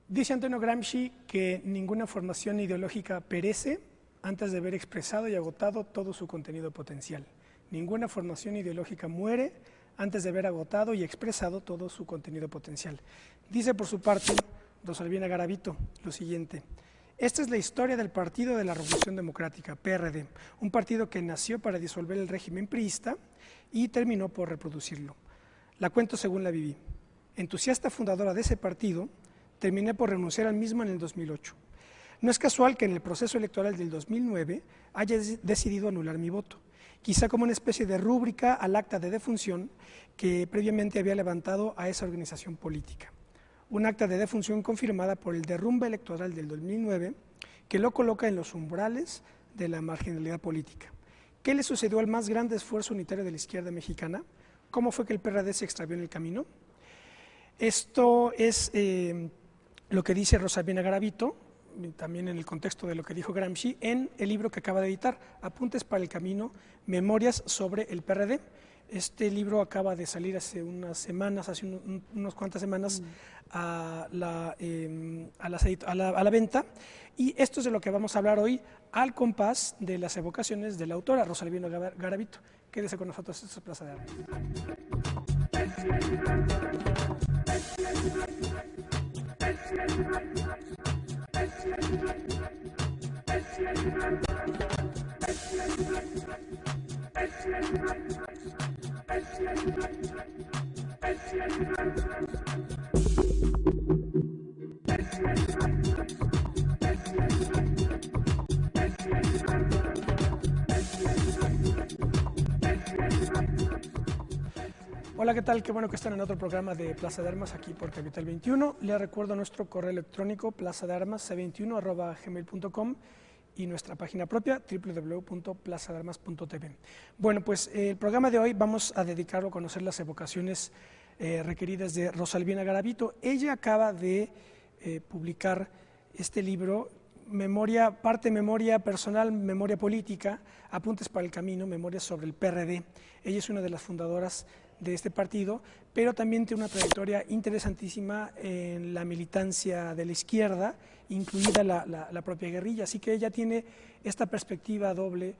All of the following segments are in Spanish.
Dice Antonio Gramsci que ninguna formación ideológica perece antes de haber expresado y agotado todo su contenido potencial. Ninguna formación ideológica muere antes de haber agotado y expresado todo su contenido potencial. Dice por su parte Rosalvina Garavito lo siguiente: esta es la historia del Partido de la Revolución Democrática, PRD, un partido que nació para disolver el régimen priista y terminó por reproducirlo. La cuento según la viví. Entusiasta fundadora de ese partido, terminé por renunciar al mismo en el 2008. No es casual que en el proceso electoral del 2009 haya decidido anular mi voto, quizá como una especie de rúbrica al acta de defunción que previamente había levantado a esa organización política. Un acta de defunción confirmada por el derrumbe electoral del 2009 que lo coloca en los umbrales de la marginalidad política. ¿Qué le sucedió al más grande esfuerzo unitario de la izquierda mexicana? ¿Cómo fue que el PRD se extravió en el camino? Esto es lo que dice Rosalvina Garavito, también en el contexto de lo que dijo Gramsci, en el libro que acaba de editar, Apuntes para el Camino, Memorias sobre el PRD. Este libro acaba de salir hace unas semanas, unas cuantas semanas a la venta, y esto es de lo que vamos a hablar hoy al compás de las evocaciones de la autora Rosalvina Garavito. Quédese con nosotros, esto es Plaza de Armas. Hola, ¿qué tal? Qué bueno que están en otro programa de Plaza de Armas aquí por Capital 21. Les recuerdo nuestro correo electrónico plazadearmas21@gmail.com y nuestra página propia www.plazadearmas.tv. Bueno, pues el programa de hoy vamos a dedicarlo a conocer las evocaciones requeridas de Rosalvina Garavito. Ella acaba de publicar este libro, parte memoria personal, memoria política, Apuntes para el Camino, Memorias sobre el PRD. Ella es una de las fundadoras de este partido, pero también tiene una trayectoria interesantísima en la militancia de la izquierda, incluida la propia guerrilla, así que ella tiene esta perspectiva doble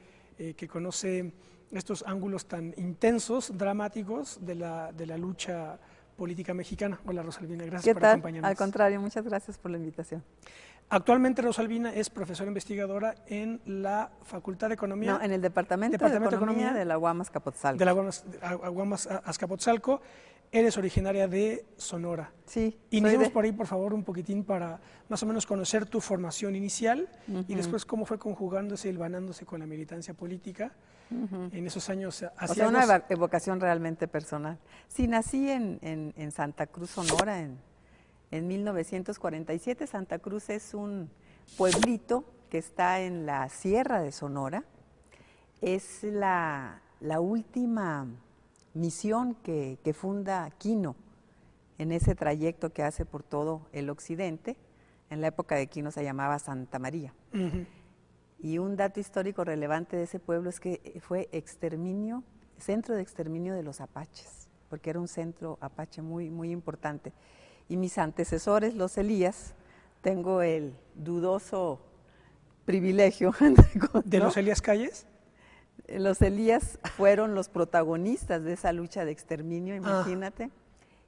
que conoce estos ángulos tan intensos, dramáticos de la lucha política mexicana. Hola, Rosalvina, gracias por acompañarnos. Al contrario, muchas gracias por la invitación. Actualmente Rosalvina es profesora investigadora en la Facultad de Economía. No, en el Departamento de Economía de la UAM Azcapotzalco. De la UAM Azcapotzalco. Eres originaria de Sonora. Sí. Iniciemos por ahí, por favor, un poquitín para más o menos conocer tu formación inicial y después cómo fue conjugándose y hilvanándose con la militancia política en esos años asiagos. O sea, una evocación realmente personal. Sí, nací en Santa Cruz, Sonora, en 1947. Santa Cruz es un pueblito que está en la Sierra de Sonora. Es la última misión que funda Quino en ese trayecto que hace por todo el occidente. En la época de Quino se llamaba Santa María. Y un dato histórico relevante de ese pueblo es que fue centro de exterminio de los apaches, porque era un centro apache muy, muy importante. Y mis antecesores, los Elías, tengo el dudoso privilegio ¿De los Elías Calles? Los Elías fueron los protagonistas de esa lucha de exterminio, imagínate.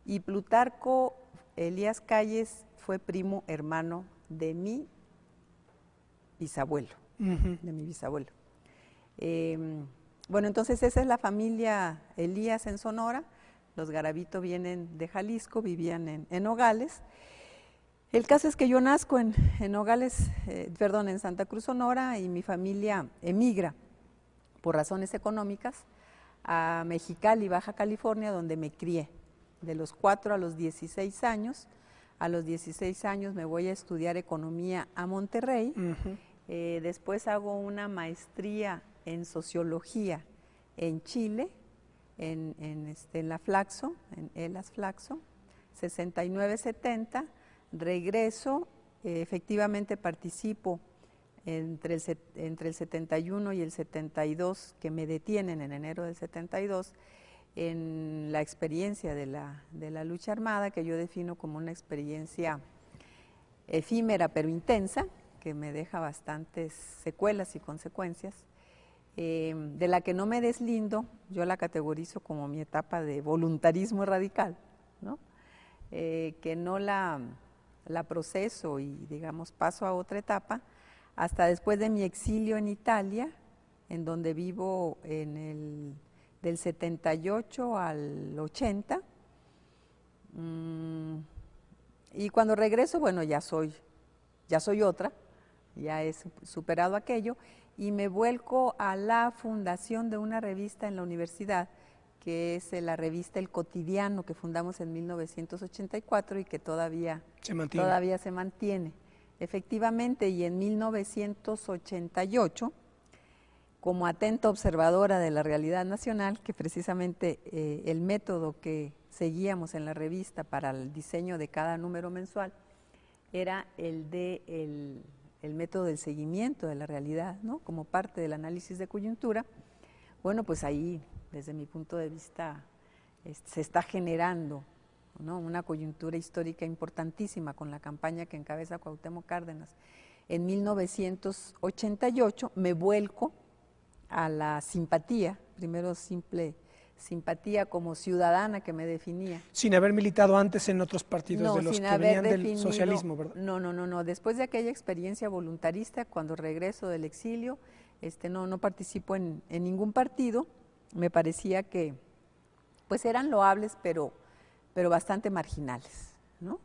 Y Plutarco Elías Calles fue primo hermano de mi bisabuelo. Bueno, entonces esa es la familia Elías en Sonora. Los Garavito vienen de Jalisco, vivían en Nogales. El caso es que yo nazco en Santa Cruz, Sonora, y mi familia emigra por razones económicas a Mexicali, Baja California, donde me crié. De los 4 a los 16 años. A los 16 años me voy a estudiar economía a Monterrey. Después hago una maestría en sociología en Chile, en la Flaxo, en ELAS Flaxo, 69-70, regreso, efectivamente participo entre el 71 y el 72, que me detienen en enero del 72, en la experiencia de la lucha armada, que yo defino como una experiencia efímera pero intensa, que me deja bastantes secuelas y consecuencias, de la que no me deslindo. Yo la categorizo como mi etapa de voluntarismo radical, ¿no? Que no la proceso y, digamos, paso a otra etapa hasta después de mi exilio en Italia, en donde vivo del 78 al 80. Y cuando regreso, bueno, ya soy otra, ya he superado aquello, y me vuelco a la fundación de una revista en la universidad, que es la revista El Cotidiano, que fundamos en 1984 y que todavía se mantiene. Efectivamente, y en 1988, como atenta observadora de la realidad nacional, que precisamente el método que seguíamos en la revista para el diseño de cada número mensual era el método del seguimiento de la realidad, ¿no? Como parte del análisis de coyuntura. Bueno, pues ahí, desde mi punto de vista, se está generando, ¿no?, una coyuntura histórica importantísima con la campaña que encabeza Cuauhtémoc Cárdenas. En 1988 me vuelco a la simpatía, primero simple simpatía como ciudadana que me definía. Sin haber militado antes en otros partidos de los que venían del socialismo, ¿verdad? No. Después de aquella experiencia voluntarista, cuando regreso del exilio, no participo en ningún partido. Me parecía que pues eran loables, pero bastante marginales, ¿no?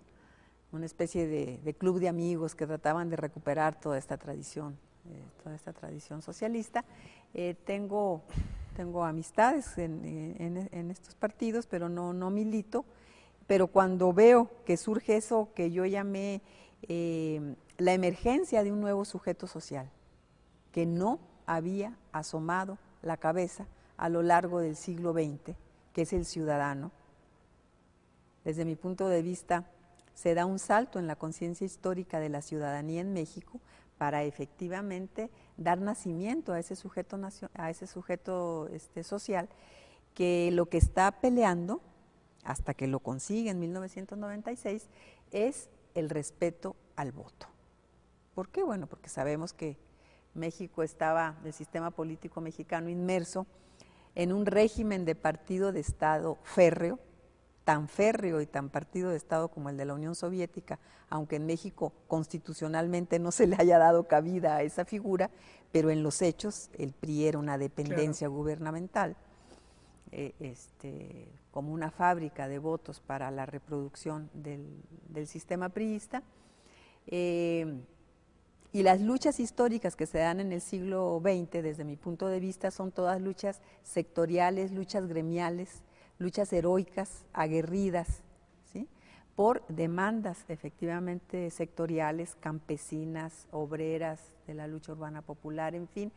Una especie de club de amigos que trataban de recuperar toda esta tradición socialista. Tengo amistades en estos partidos, pero no milito. Pero cuando veo que surge eso que yo llamé la emergencia de un nuevo sujeto social, que no había asomado la cabeza a lo largo del siglo XX, que es el ciudadano, desde mi punto de vista, se da un salto en la conciencia histórica de la ciudadanía en México para efectivamente dar nacimiento a ese sujeto, social, que lo que está peleando, hasta que lo consigue en 1996, es el respeto al voto. ¿Por qué? Bueno, porque sabemos que México estaba, el sistema político mexicano, inmerso en un régimen de partido de Estado férreo y tan partido de Estado como el de la Unión Soviética, aunque en México constitucionalmente no se le haya dado cabida a esa figura, pero en los hechos el PRI era una dependencia gubernamental, como una fábrica de votos para la reproducción del sistema priista. Y las luchas históricas que se dan en el siglo XX, desde mi punto de vista, son todas luchas sectoriales, luchas gremiales, luchas heroicas, aguerridas, ¿sí?, por demandas efectivamente sectoriales, campesinas, obreras, de la lucha urbana popular, en fin.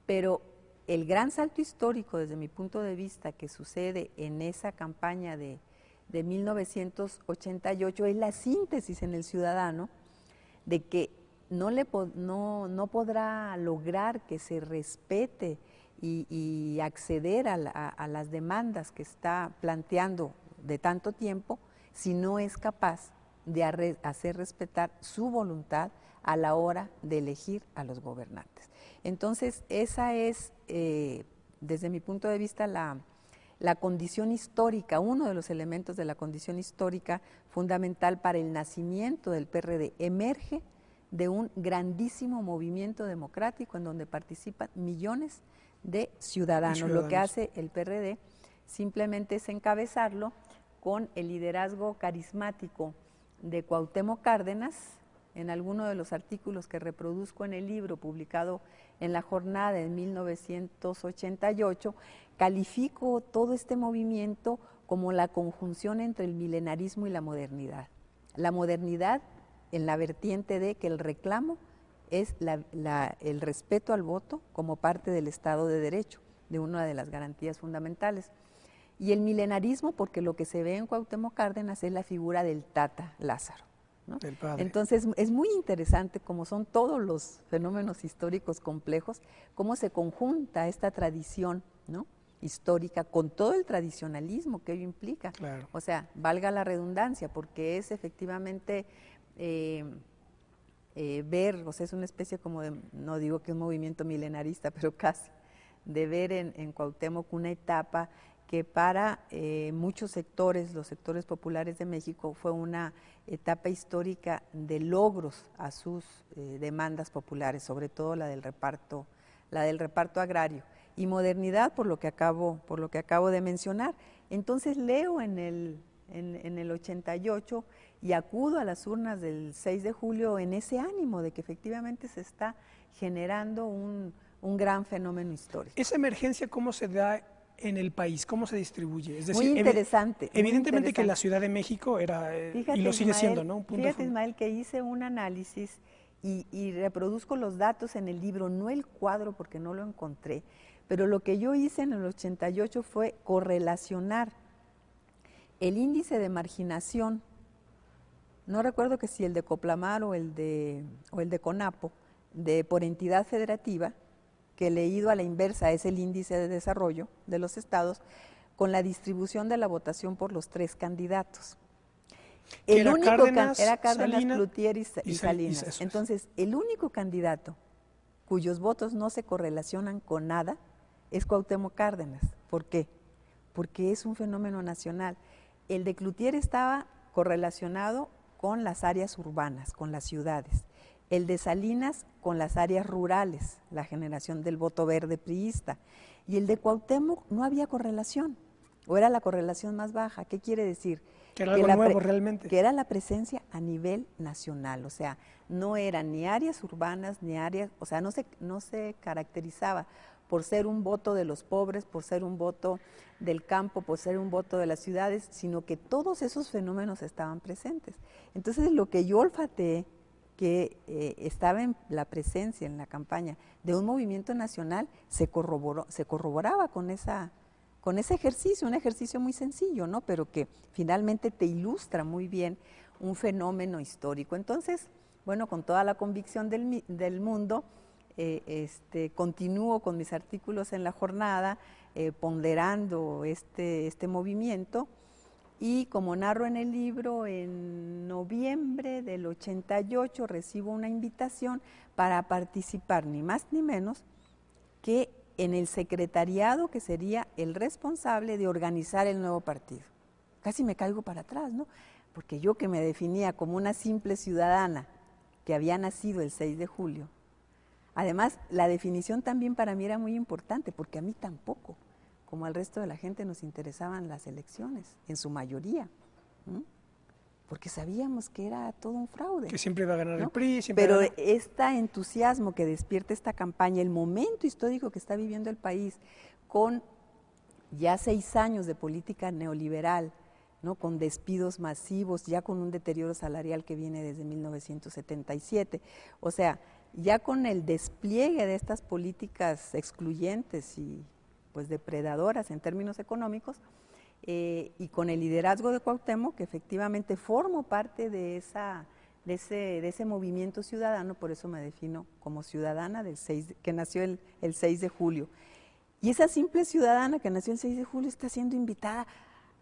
Pero el gran salto histórico, desde mi punto de vista, que sucede en esa campaña de 1988 es la síntesis en el ciudadano de que no podrá lograr que se respete y acceder a las demandas que está planteando de tanto tiempo si no es capaz de hacer respetar su voluntad a la hora de elegir a los gobernantes. Entonces, esa es, desde mi punto de vista, la condición histórica, uno de los elementos de la condición histórica fundamental para el nacimiento del PRD. Emerge de un grandísimo movimiento democrático en donde participan millones de ciudadanos. Lo que hace el PRD simplemente es encabezarlo con el liderazgo carismático de Cuauhtémoc Cárdenas. En alguno de los artículos que reproduzco en el libro publicado en La Jornada en 1988, califico todo este movimiento como la conjunción entre el milenarismo y la modernidad. La modernidad en la vertiente de que el reclamo es el respeto al voto como parte del Estado de Derecho, de una de las garantías fundamentales. Y el milenarismo porque lo que se ve en Cuauhtémoc Cárdenas es la figura del Tata Lázaro, ¿no? El padre. Entonces es muy interesante cómo son todos los fenómenos históricos complejos, cómo se conjunta esta tradición, ¿no?, histórica con todo el tradicionalismo que ello implica. Claro. O sea, valga la redundancia, porque es efectivamente ver, o sea, es una especie como de, no digo que es un movimiento milenarista, pero casi, de ver en Cuauhtémoc una etapa que para muchos sectores, los sectores populares de México, fue una etapa histórica de logros a sus demandas populares, sobre todo la del reparto agrario, y modernidad por lo que acabo de mencionar. Entonces leo en el 88 y acudo a las urnas del 6 de julio en ese ánimo de que efectivamente se está generando un gran fenómeno histórico. ¿Esa emergencia cómo se da en el país? ¿Cómo se distribuye? Es decir, muy interesante. Evidentemente que la Ciudad de México era, fíjate, y lo sigue Ismael, siendo, ¿no? Un punto fíjate, Ismael, que hice un análisis y reproduzco los datos en el libro, no el cuadro porque no lo encontré, pero lo que yo hice en el 88 fue correlacionar el índice de marginación, no recuerdo que si el de Coplamar o el de CONAPO, por entidad federativa, que leído a la inversa es el índice de desarrollo de los estados, con la distribución de la votación por los 3 candidatos. El único era Cárdenas, Cloutier y Salinas. Entonces, el único candidato cuyos votos no se correlacionan con nada es Cuauhtémoc Cárdenas. ¿Por qué? Porque es un fenómeno nacional. El de Cloutier estaba correlacionado con las áreas urbanas, con las ciudades. El de Salinas con las áreas rurales, la generación del voto verde priista. Y el de Cuauhtémoc no había correlación, o era la correlación más baja. ¿Qué quiere decir? Que era algo nuevo realmente. Que era la presencia a nivel nacional, o sea, no eran ni áreas urbanas, ni áreas, o sea, no se caracterizaba por ser un voto de los pobres, por ser un voto del campo, por ser un voto de las ciudades, sino que todos esos fenómenos estaban presentes. Entonces, lo que yo olfateé, que estaba en la presencia en la campaña de un movimiento nacional, se corroboraba con ese ejercicio, un ejercicio muy sencillo, ¿no? Pero que finalmente te ilustra muy bien un fenómeno histórico. Entonces, bueno, con toda la convicción del mundo, continúo con mis artículos en La Jornada, ponderando este movimiento. Y como narro en el libro, en noviembre del 88 recibo una invitación para participar, ni más ni menos, que en el secretariado que sería el responsable de organizar el nuevo partido. Casi me caigo para atrás, ¿no? Porque yo, que me definía como una simple ciudadana que había nacido el 6 de julio, además la definición también para mí era muy importante, porque a mí tampoco, como al resto de la gente, nos interesaban las elecciones, en su mayoría, porque sabíamos que era todo un fraude. Que siempre iba a ganar, ¿no?, el PRI. Pero este entusiasmo que despierta esta campaña, el momento histórico que está viviendo el país, con ya 6 años de política neoliberal, ¿no?, con despidos masivos, ya con un deterioro salarial que viene desde 1977, o sea, ya con el despliegue de estas políticas excluyentes y pues depredadoras en términos económicos, y con el liderazgo de Cuauhtémoc, que efectivamente formo parte de ese movimiento ciudadano, por eso me defino como ciudadana que nació el 6 de julio. Y esa simple ciudadana que nació el 6 de julio está siendo invitada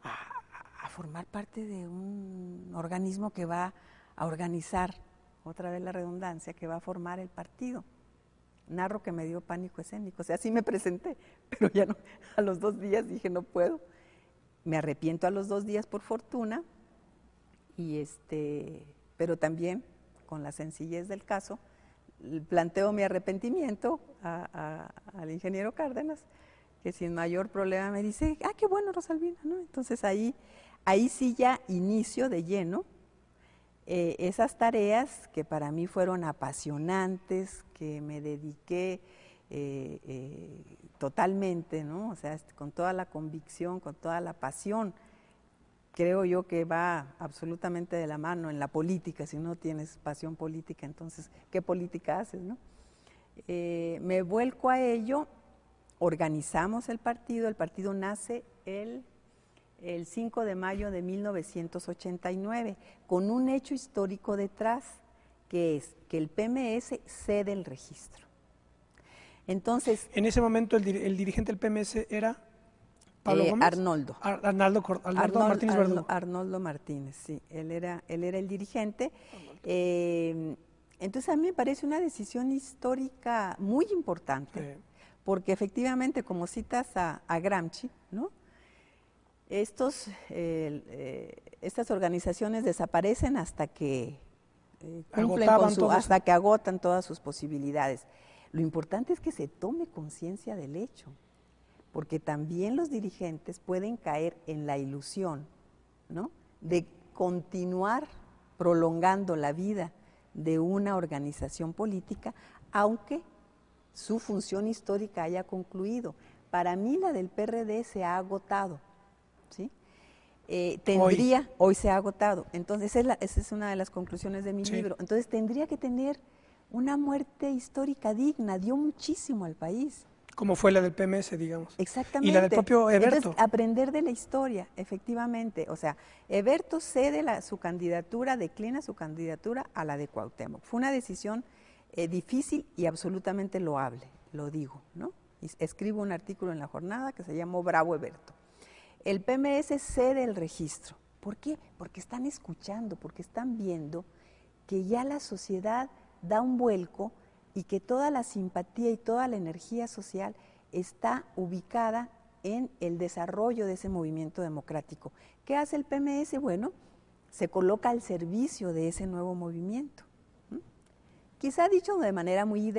a formar parte de un organismo que va a organizar, otra vez la redundancia, que va a formar el partido. Narro que me dio pánico escénico, o sea, sí me presenté, pero ya no, a los 2 días dije no puedo. Me arrepiento a los 2 días por fortuna, pero también con la sencillez del caso, planteo mi arrepentimiento al ingeniero Cárdenas, que sin mayor problema me dice, qué bueno, Rosalvina, ¿no? Entonces ahí sí ya inicio de lleno esas tareas que para mí fueron apasionantes, que me dediqué totalmente, ¿no? O sea, con toda la convicción, con toda la pasión. Creo yo que va absolutamente de la mano en la política. Si no tienes pasión política, entonces, ¿qué política haces, no? Me vuelco a ello, organizamos el partido nace el 5 de mayo de 1989, con un hecho histórico detrás, que es que el PMS cede el registro. Entonces, en ese momento el dirigente del PMS era Pablo Gómez. Arnoldo Martínez Verdugo. Arnoldo Martínez, sí, él era el dirigente. Entonces a mí me parece una decisión histórica muy importante, porque efectivamente, como citas a Gramsci, ¿no? Estas organizaciones desaparecen hasta que cumplen hasta que agotan todas sus posibilidades. Lo importante es que se tome conciencia del hecho, porque también los dirigentes pueden caer en la ilusión, ¿no?, de continuar prolongando la vida de una organización política, aunque su función histórica haya concluido. Para mí la del PRD se ha agotado, ¿sí? Hoy se ha agotado. Entonces esa es una de las conclusiones de mi libro. Entonces tendría que tener una muerte histórica digna, dio muchísimo al país. Como fue la del PMS, digamos. Exactamente. Y la del propio Heberto. Entonces, aprender de la historia, efectivamente. O sea, Heberto cede su candidatura, declina su candidatura a la de Cuauhtémoc. Fue una decisión difícil y absolutamente loable, lo digo, ¿no? Y escribo un artículo en La Jornada que se llamó Bravo Heberto. El PMS cede el registro. ¿Por qué? Porque están escuchando, porque están viendo que ya la sociedad da un vuelco y que toda la simpatía y toda la energía social está ubicada en el desarrollo de ese movimiento democrático. ¿Qué hace el PMS? Bueno, se coloca al servicio de ese nuevo movimiento. Quizá dicho de manera muy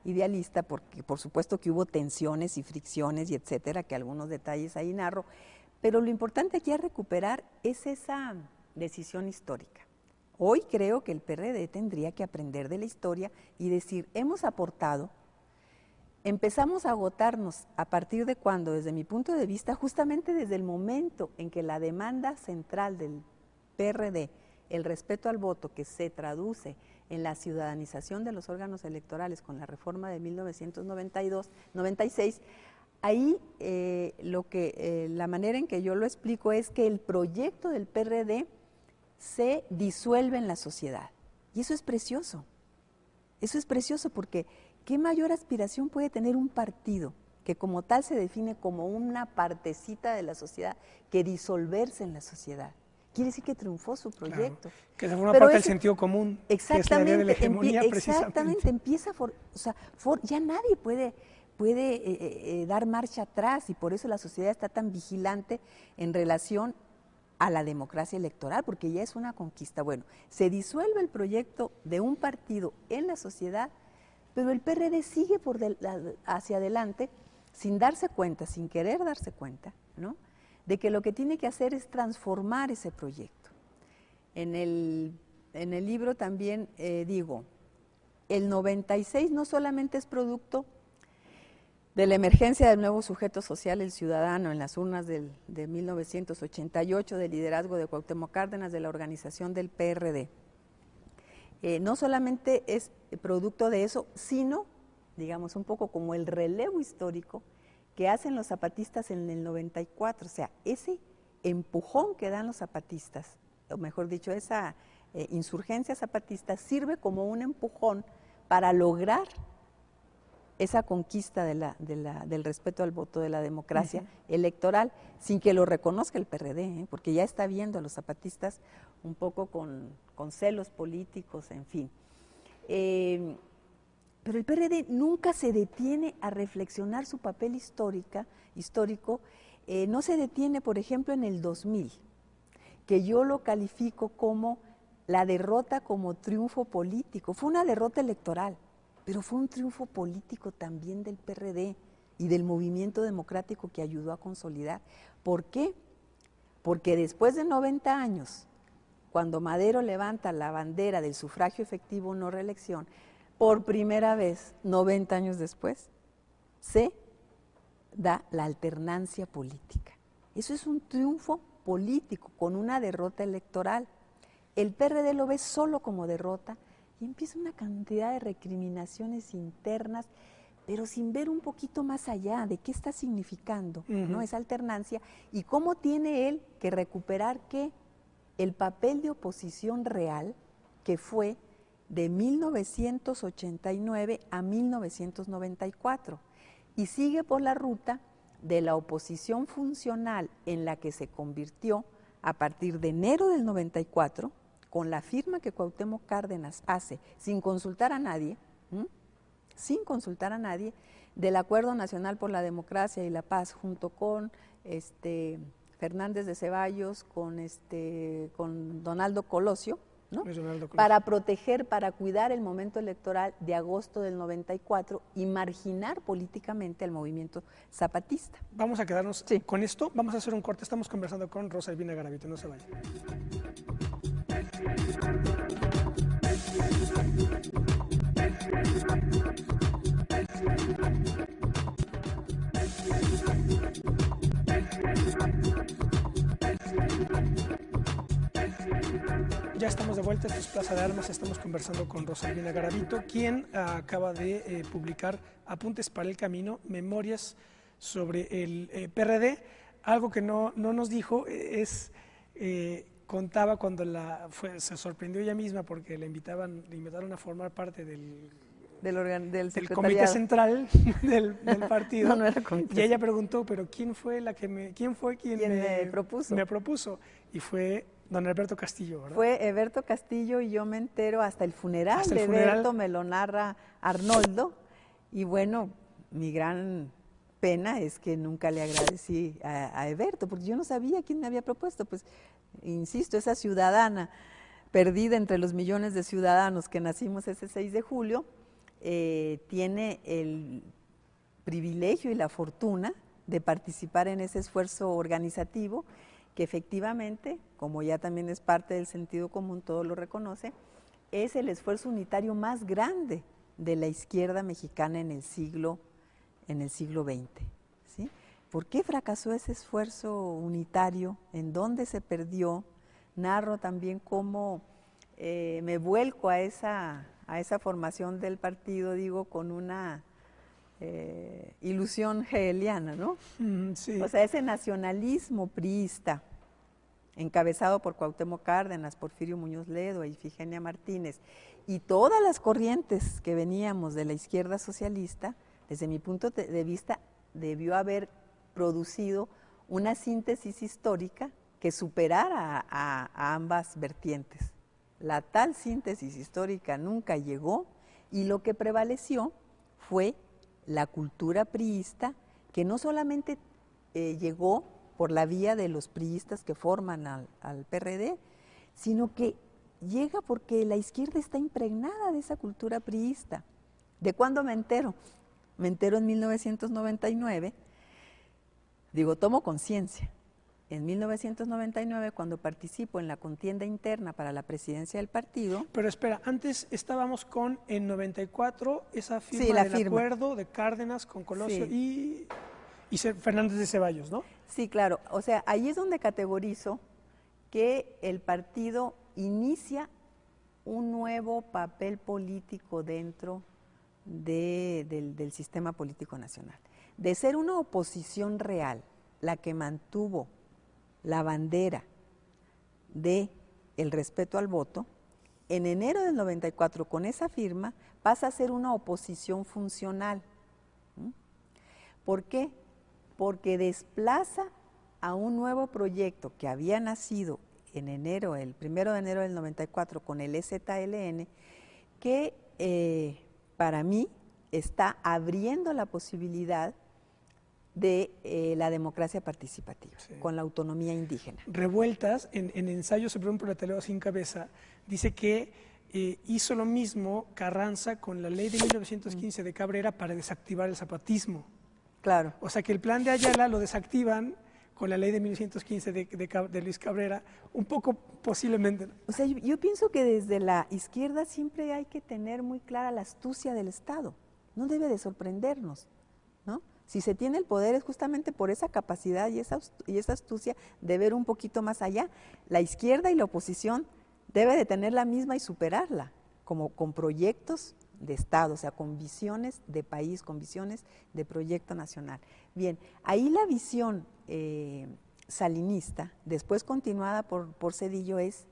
idealista, porque por supuesto que hubo tensiones y fricciones y etcétera, que algunos detalles ahí narro, pero lo importante aquí a recuperar es esa decisión histórica. Hoy creo que el PRD tendría que aprender de la historia y decir, hemos aportado, empezamos a agotarnos a partir de cuando, desde mi punto de vista, justamente desde el momento en que la demanda central del PRD, el respeto al voto, que se traduce en la ciudadanización de los órganos electorales con la reforma de 1996, ahí la manera en que yo lo explico es que el proyecto del PRD se disuelve en la sociedad. Y eso es precioso porque ¿qué mayor aspiración puede tener un partido que como tal se define como una partecita de la sociedad que disolverse en la sociedad? Quiere decir que triunfó su proyecto. Claro, que se forma parte del sentido común, exactamente, que es la idea de la hegemonía exactamente, empieza, ya nadie puede dar marcha atrás y por eso la sociedad está tan vigilante en relación a la democracia electoral, porque ya es una conquista. Bueno, se disuelve el proyecto de un partido en la sociedad, pero el PRD sigue hacia adelante sin darse cuenta, sin querer darse cuenta, ¿no?, de que lo que tiene que hacer es transformar ese proyecto. En el libro también digo, el 96 no solamente es producto de la emergencia del nuevo sujeto social, el ciudadano, en las urnas de 1988, del liderazgo de Cuauhtémoc Cárdenas, de la organización del PRD. No solamente es producto de eso, sino, digamos, un poco como el relevo histórico que hacen los zapatistas en el 94, o sea, ese empujón que dan los zapatistas, o mejor dicho, esa insurgencia zapatista sirve como un empujón para lograr esa conquista del respeto al voto, de la democracia electoral, sin que lo reconozca el PRD, porque ya está viendo a los zapatistas un poco con celos políticos, en fin. Pero el PRD nunca se detiene a reflexionar su papel histórico, no se detiene, por ejemplo, en el 2000, que yo lo califico como la derrota como triunfo político. Fue una derrota electoral, pero fue un triunfo político también del PRD y del movimiento democrático que ayudó a consolidar. ¿Por qué? Porque después de 90 años, cuando Madero levanta la bandera del sufragio efectivo no reelección, por primera vez, 90 años después, se da la alternancia política. Eso es un triunfo político con una derrota electoral. El PRD lo ve solo como derrota y empieza una cantidad de recriminaciones internas, pero sin ver un poquito más allá de qué está significando, ¿no?, esa alternancia y cómo tiene él que recuperar el papel de oposición real que fue de 1989 a 1994 y sigue por la ruta de la oposición funcional en la que se convirtió a partir de enero del 94, con la firma que Cuauhtémoc Cárdenas hace, sin consultar a nadie, sin consultar a nadie, del Acuerdo Nacional por la Democracia y la Paz, junto con Fernández de Ceballos, con Donaldo Colosio, ¿no? Para proteger, para cuidar el momento electoral de agosto del 94 y marginar políticamente al movimiento zapatista. Vamos a quedarnos con esto, vamos a hacer un corte, estamos conversando con Rosa Elvina Garavito, no se vayan. Ya estamos de vuelta, esto es Plaza de Armas, estamos conversando con Rosa Elvina Garavito, quien acaba de publicar Apuntes para el Camino, memorias sobre el PRD. Algo que no nos dijo es, contaba cuando se sorprendió ella misma porque le invitaron a formar parte del comité central del partido. No era comité. Y ella preguntó, pero ¿quién fue quien me propuso? Y fue don Herberto Castillo, ¿verdad? Fue Herberto Castillo, y yo me entero hasta el funeral de Herberto, me lo narra Arnoldo, y bueno, mi gran pena es que nunca le agradecí a Herberto, porque yo no sabía quién me había propuesto, pues insisto, esa ciudadana perdida entre los millones de ciudadanos que nacimos ese 6 de julio, tiene el privilegio y la fortuna de participar en ese esfuerzo organizativo que efectivamente, como ya también es parte del sentido común, todo lo reconoce, es el esfuerzo unitario más grande de la izquierda mexicana en el siglo XX. ¿Sí? ¿Por qué fracasó ese esfuerzo unitario? ¿En dónde se perdió? Narro también cómo me vuelco a esa formación del partido, digo, con una ilusión hegeliana, ¿no? Sí. O sea, ese nacionalismo priista, encabezado por Cuauhtémoc Cárdenas, Porfirio Muñoz Ledo, Ifigenia Martínez, y todas las corrientes que veníamos de la izquierda socialista, desde mi punto de vista, debió haber producido una síntesis histórica que superara a ambas vertientes. La tal síntesis histórica nunca llegó, y lo que prevaleció fue la cultura priista, que no solamente llegó por la vía de los priistas que forman al PRD, sino que llega porque la izquierda está impregnada de esa cultura priista. ¿De cuándo me entero? Me entero en 1999, digo, tomo conciencia. En 1999, cuando participo en la contienda interna para la presidencia del partido. Pero espera, antes estábamos con, en 94, esa firma del acuerdo de Cárdenas con Colosio y Fernández de Ceballos, ¿no? Sí, claro. O sea, ahí es donde categorizo que el partido inicia un nuevo papel político dentro del sistema político nacional. De ser una oposición real, la que mantuvo la bandera de el respeto al voto, en enero del 94, con esa firma, pasa a ser una oposición funcional. ¿Por qué? Porque desplaza a un nuevo proyecto que había nacido en enero, el 1 de enero del 94, con el EZLN, que para mí está abriendo la posibilidad de la democracia participativa, con la autonomía indígena. Revueltas, en Ensayo sobre un proletariado sin cabeza, dice que hizo lo mismo Carranza con la ley de 1915 de Cabrera para desactivar el zapatismo. Claro. O sea que el plan de Ayala lo desactivan con la ley de 1915 de Luis Cabrera, un poco posiblemente. O sea, yo pienso que desde la izquierda siempre hay que tener muy clara la astucia del Estado. No debe de sorprendernos, ¿no? Si se tiene el poder es justamente por esa capacidad y esa astucia de ver un poquito más allá. La izquierda y la oposición debe de tener la misma y superarla, como con proyectos de Estado, o sea, con visiones de país, con visiones de proyecto nacional. Bien, ahí la visión salinista, después continuada por Zedillo, es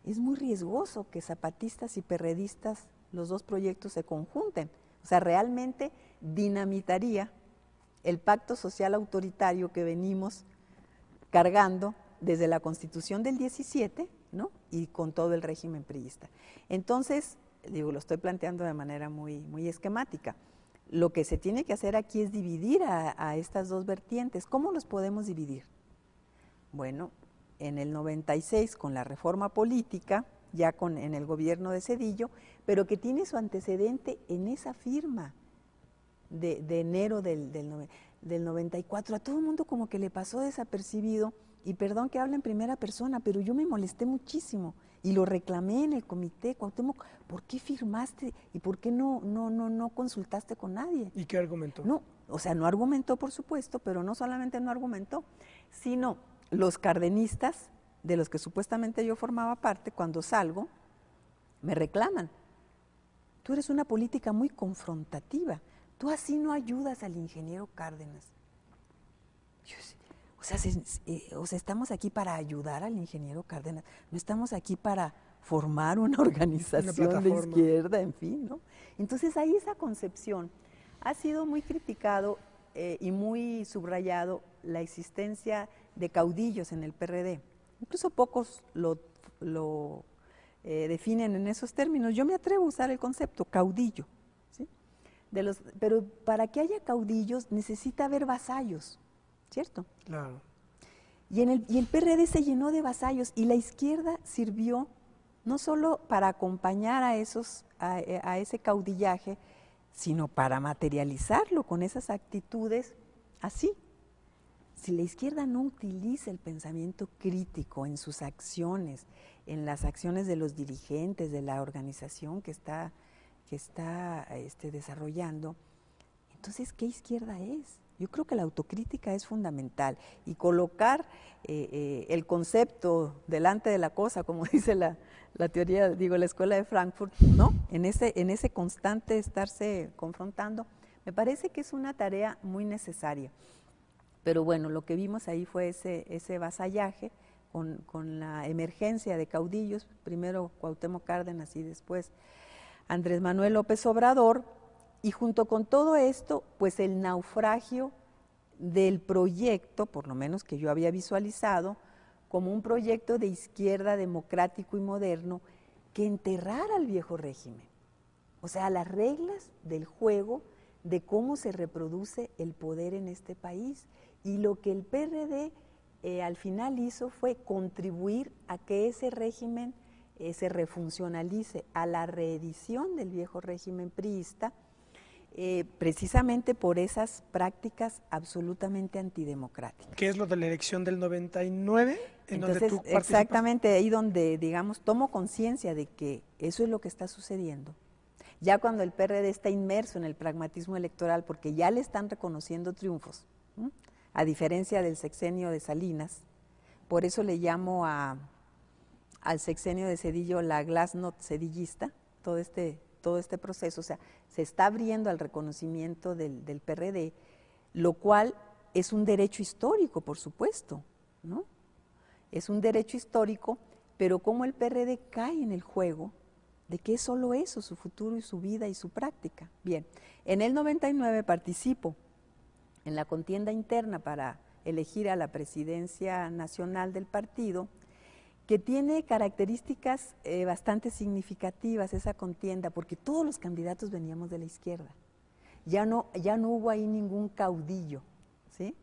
muy riesgoso que zapatistas y perredistas, los dos proyectos se conjunten. O sea, realmente dinamitaría el pacto social autoritario que venimos cargando desde la Constitución del 17, ¿no? Y con todo el régimen priista. Entonces, digo, lo estoy planteando de manera muy esquemática. Lo que se tiene que hacer aquí es dividir a estas dos vertientes. ¿Cómo los podemos dividir? Bueno, en el 96 con la reforma política, ya en el gobierno de Zedillo, pero que tiene su antecedente en esa firma de enero del 94. A todo el mundo como que le pasó desapercibido, y perdón que hable en primera persona, pero yo me molesté muchísimo y lo reclamé en el comité. Cuauhtémoc, ¿por qué firmaste y por qué no consultaste con nadie? ¿Y qué argumentó? No, o sea, no argumentó, por supuesto, pero no solamente no argumentó, sino los cardenistas, de los que supuestamente yo formaba parte, cuando salgo, me reclaman. Tú eres una política muy confrontativa, tú así no ayudas al ingeniero Cárdenas. O sea, estamos aquí para ayudar al ingeniero Cárdenas, no estamos aquí para formar una organización de izquierda, en fin, ¿no? Entonces ahí esa concepción ha sido muy criticado y muy subrayado la existencia de caudillos en el PRD. Incluso pocos lo definen en esos términos. Yo me atrevo a usar el concepto caudillo, ¿sí? Pero para que haya caudillos necesita haber vasallos, ¿cierto? Claro. Y el PRD se llenó de vasallos, y la izquierda sirvió no solo para acompañar a ese caudillaje, sino para materializarlo con esas actitudes así. Si la izquierda no utiliza el pensamiento crítico en sus acciones, en las acciones de los dirigentes, de la organización que está desarrollando, entonces, ¿qué izquierda es? Yo creo que la autocrítica es fundamental, y colocar el concepto delante de la cosa, como dice la teoría, la escuela de Frankfurt, ¿no? En ese constante estarse confrontando, me parece que es una tarea muy necesaria. Pero bueno, lo que vimos ahí fue ese vasallaje con la emergencia de caudillos, primero Cuauhtémoc Cárdenas y después Andrés Manuel López Obrador, y junto con todo esto, pues el naufragio del proyecto, por lo menos que yo había visualizado, como un proyecto de izquierda democrático y moderno que enterrara al viejo régimen. O sea, las reglas del juego de cómo se reproduce el poder en este país. Y lo que el PRD al final hizo fue contribuir a que ese régimen se refuncionalice, a la reedición del viejo régimen priista, precisamente por esas prácticas absolutamente antidemocráticas. ¿Qué es lo de la elección del 99? Entonces, donde tú participas. Exactamente, ahí donde, digamos, tomo conciencia de que eso es lo que está sucediendo. Ya cuando el PRD está inmerso en el pragmatismo electoral, porque ya le están reconociendo triunfos, ¿sí? A diferencia del sexenio de Salinas, por eso le llamo al sexenio de Zedillo la glasnost zedillista, todo este proceso, o sea, se está abriendo al reconocimiento del PRD, lo cual es un derecho histórico, por supuesto, ¿no? Es un derecho histórico, pero como el PRD cae en el juego de que es solo eso, su futuro y su vida y su práctica. Bien, en el 99 participo en la contienda interna para elegir a la presidencia nacional del partido, que tiene características bastante significativas esa contienda, porque todos los candidatos veníamos de la izquierda. Ya no hubo ahí ningún caudillo, ¿sí?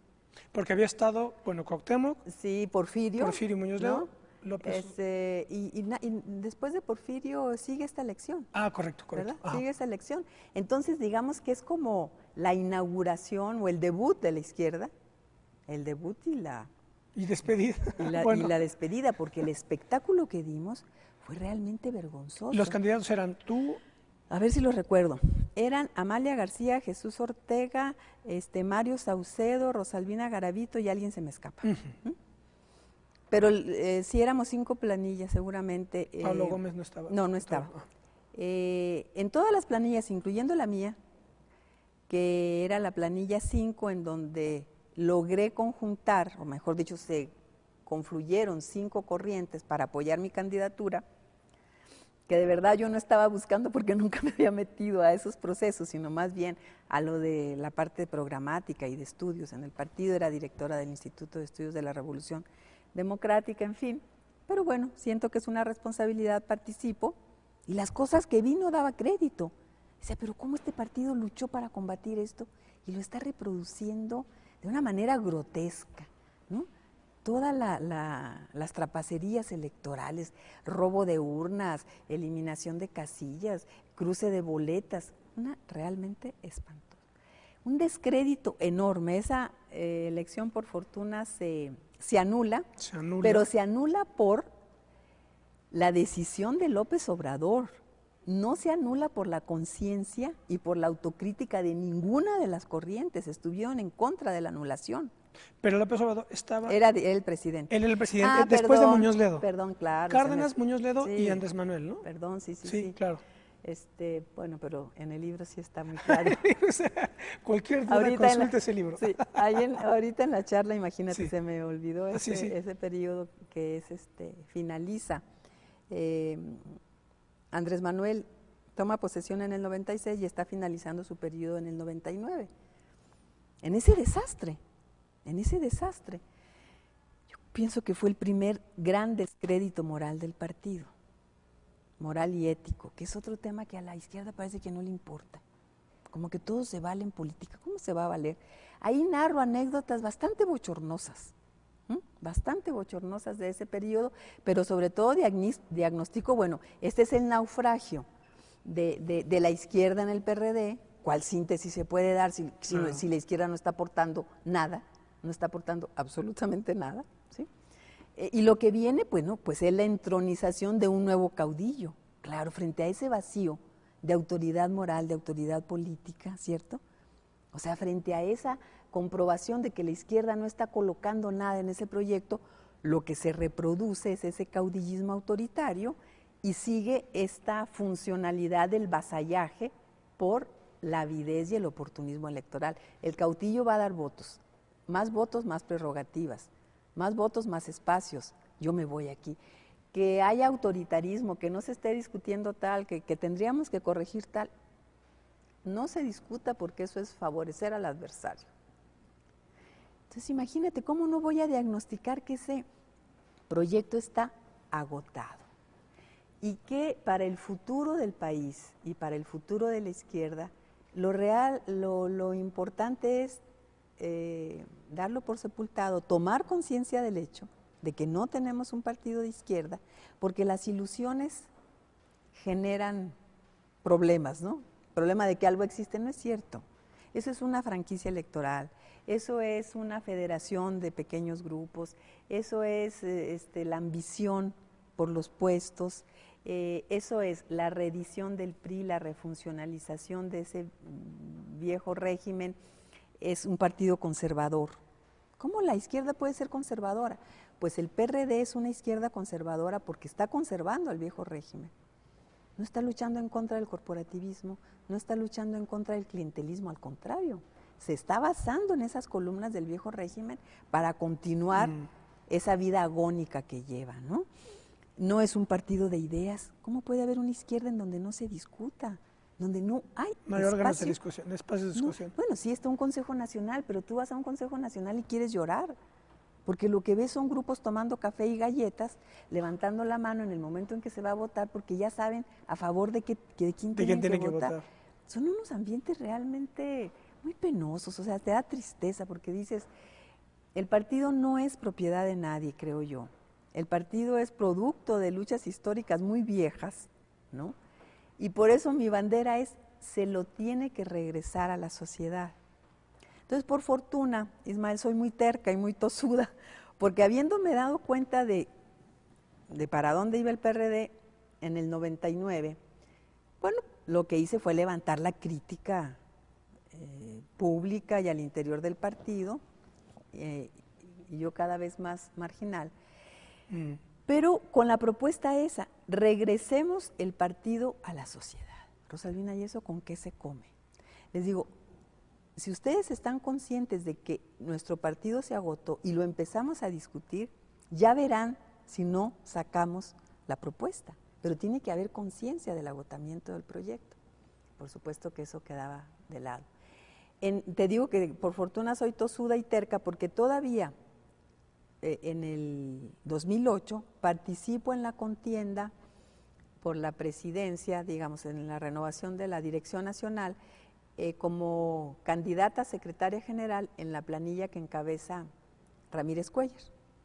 Porque había estado, Cuauhtémoc. Sí, Porfirio Muñoz ¿no? Ledo, López. Y después de Porfirio sigue esta elección. Ah, correcto. Sigue esa elección. Entonces, digamos que es como la inauguración o el debut de la izquierda, el debut y despedida. Y la despedida, porque el espectáculo que dimos fue realmente vergonzoso. ¿Los candidatos eran tú? A ver si los recuerdo. Eran Amalia García, Jesús Ortega, Mario Saucedo, Rosalvina Garavito, y alguien se me escapa. Uh-huh. Pero sí éramos 5 planillas seguramente. Pablo Gómez no estaba. No estaba. En todas las planillas, incluyendo la mía, que era la planilla 5, en donde logré conjuntar, o mejor dicho, se confluyeron 5 corrientes para apoyar mi candidatura, que de verdad yo no estaba buscando porque nunca me había metido a esos procesos, sino más bien a lo de la parte programática y de estudios en el partido. Era directora del Instituto de Estudios de la Revolución Democrática, en fin. pero bueno, siento que es una responsabilidad, participo, y las cosas que vi no daba crédito. Dice, pero ¿cómo este partido luchó para combatir esto? Y lo está reproduciendo de una manera grotesca, ¿no? Todas las trapacerías electorales, robo de urnas, eliminación de casillas, cruce de boletas, realmente espantosa. Un descrédito enorme. Esa elección por fortuna se anula, pero se anula por la decisión de López Obrador. No se anula por la conciencia y por la autocrítica de ninguna de las corrientes. Estuvieron en contra de la anulación. Pero López Obrador estaba... Era el presidente. Él era el presidente después de Muñoz Ledo. Perdón, claro. Cárdenas, Muñoz Ledo y Andrés Manuel, ¿no? Perdón, sí. Sí, claro. Bueno, pero en el libro sí está muy claro. O sea, cualquier duda consulte ese libro. Sí, ahorita en la charla, imagínate, se me olvidó ese periodo que finaliza. Andrés Manuel toma posesión en el 96 y está finalizando su periodo en el 99. En ese desastre. Yo pienso que fue el primer gran descrédito moral del partido, moral y ético, que es otro tema que a la izquierda parece que no le importa, como que todo se vale en política. ¿Cómo se va a valer? Ahí narro anécdotas bastante bochornosas de ese periodo, pero sobre todo diagnostico, bueno, este es el naufragio de la izquierda en el PRD. ¿Cuál síntesis se puede dar si la izquierda no está aportando nada? No está aportando absolutamente nada, ¿sí? Y lo que viene, bueno, pues es la entronización de un nuevo caudillo, claro, frente a ese vacío de autoridad moral, de autoridad política, ¿cierto? O sea, frente a esa comprobación de que la izquierda no está colocando nada en ese proyecto, lo que se reproduce es ese caudillismo autoritario y sigue esta funcionalidad del vasallaje por la avidez y el oportunismo electoral. El caudillo va a dar votos, más prerrogativas, más votos, más espacios. Yo me voy aquí. Que haya autoritarismo, que no se esté discutiendo tal, que tendríamos que corregir tal, no se discuta porque eso es favorecer al adversario. Entonces imagínate cómo no voy a diagnosticar que ese proyecto está agotado y que para el futuro del país y para el futuro de la izquierda, lo importante es darlo por sepultado, tomar conciencia del hecho de que no tenemos un partido de izquierda, porque las ilusiones generan problemas, ¿no? El problema de que algo existe no es cierto. Eso es una franquicia electoral, eso es una federación de pequeños grupos, eso es la ambición por los puestos, eso es la reedición del PRI, la refuncionalización de ese viejo régimen. Es un partido conservador. ¿Cómo la izquierda puede ser conservadora? Pues el PRD es una izquierda conservadora porque está conservando al viejo régimen. No está luchando en contra del corporativismo, no está luchando en contra del clientelismo, al contrario, se está basando en esas columnas del viejo régimen para continuar esa vida agónica que lleva, ¿no? No es un partido de ideas. ¿Cómo puede haber una izquierda en donde no se discuta? Donde no hay órganos de discusión, espacios de discusión. No, bueno, sí está un Consejo Nacional, pero tú vas a un Consejo Nacional y quieres llorar, porque lo que ves son grupos tomando café y galletas, levantando la mano en el momento en que se va a votar, porque ya saben a favor de quién tienen que votar. Son unos ambientes realmente muy penosos, o sea, te da tristeza, porque dices, el partido no es propiedad de nadie, creo yo. El partido es producto de luchas históricas muy viejas, ¿no? Y por eso mi bandera es, se lo tiene que regresar a la sociedad. Entonces, por fortuna, Ismael, soy muy terca y muy tosuda, porque habiéndome dado cuenta de para dónde iba el PRD en el 99, bueno, lo que hice fue levantar la crítica pública y al interior del partido, y yo cada vez más marginal. Pero con la propuesta esa, regresemos el partido a la sociedad. Rosalvina, ¿y eso con qué se come? Les digo, si ustedes están conscientes de que nuestro partido se agotó y lo empezamos a discutir, ya verán si no sacamos la propuesta. Pero tiene que haber conciencia del agotamiento del proyecto. Por supuesto que eso quedaba de lado. Te digo que por fortuna soy tosuda y terca porque todavía en el 2008 participo en la contienda por la presidencia, digamos, en la renovación de la Dirección Nacional, como candidata a secretaria general en la planilla que encabeza Ramírez Cuéllar,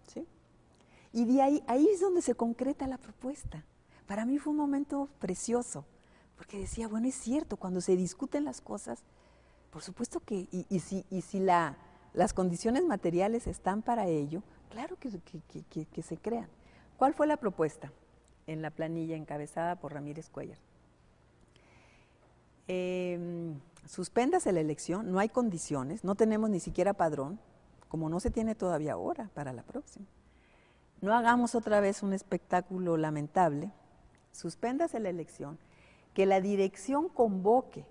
¿sí? Y de ahí es donde se concreta la propuesta. Para mí fue un momento precioso, porque decía, bueno, es cierto, cuando se discuten las cosas, por supuesto que, y si las condiciones materiales están para ello, claro que se crean. ¿Cuál fue la propuesta en la planilla encabezada por Ramírez Cuéllar? Suspéndase la elección, no hay condiciones, no tenemos ni siquiera padrón, como no se tiene todavía ahora para la próxima. No hagamos otra vez un espectáculo lamentable, suspéndase la elección, que la dirección convoque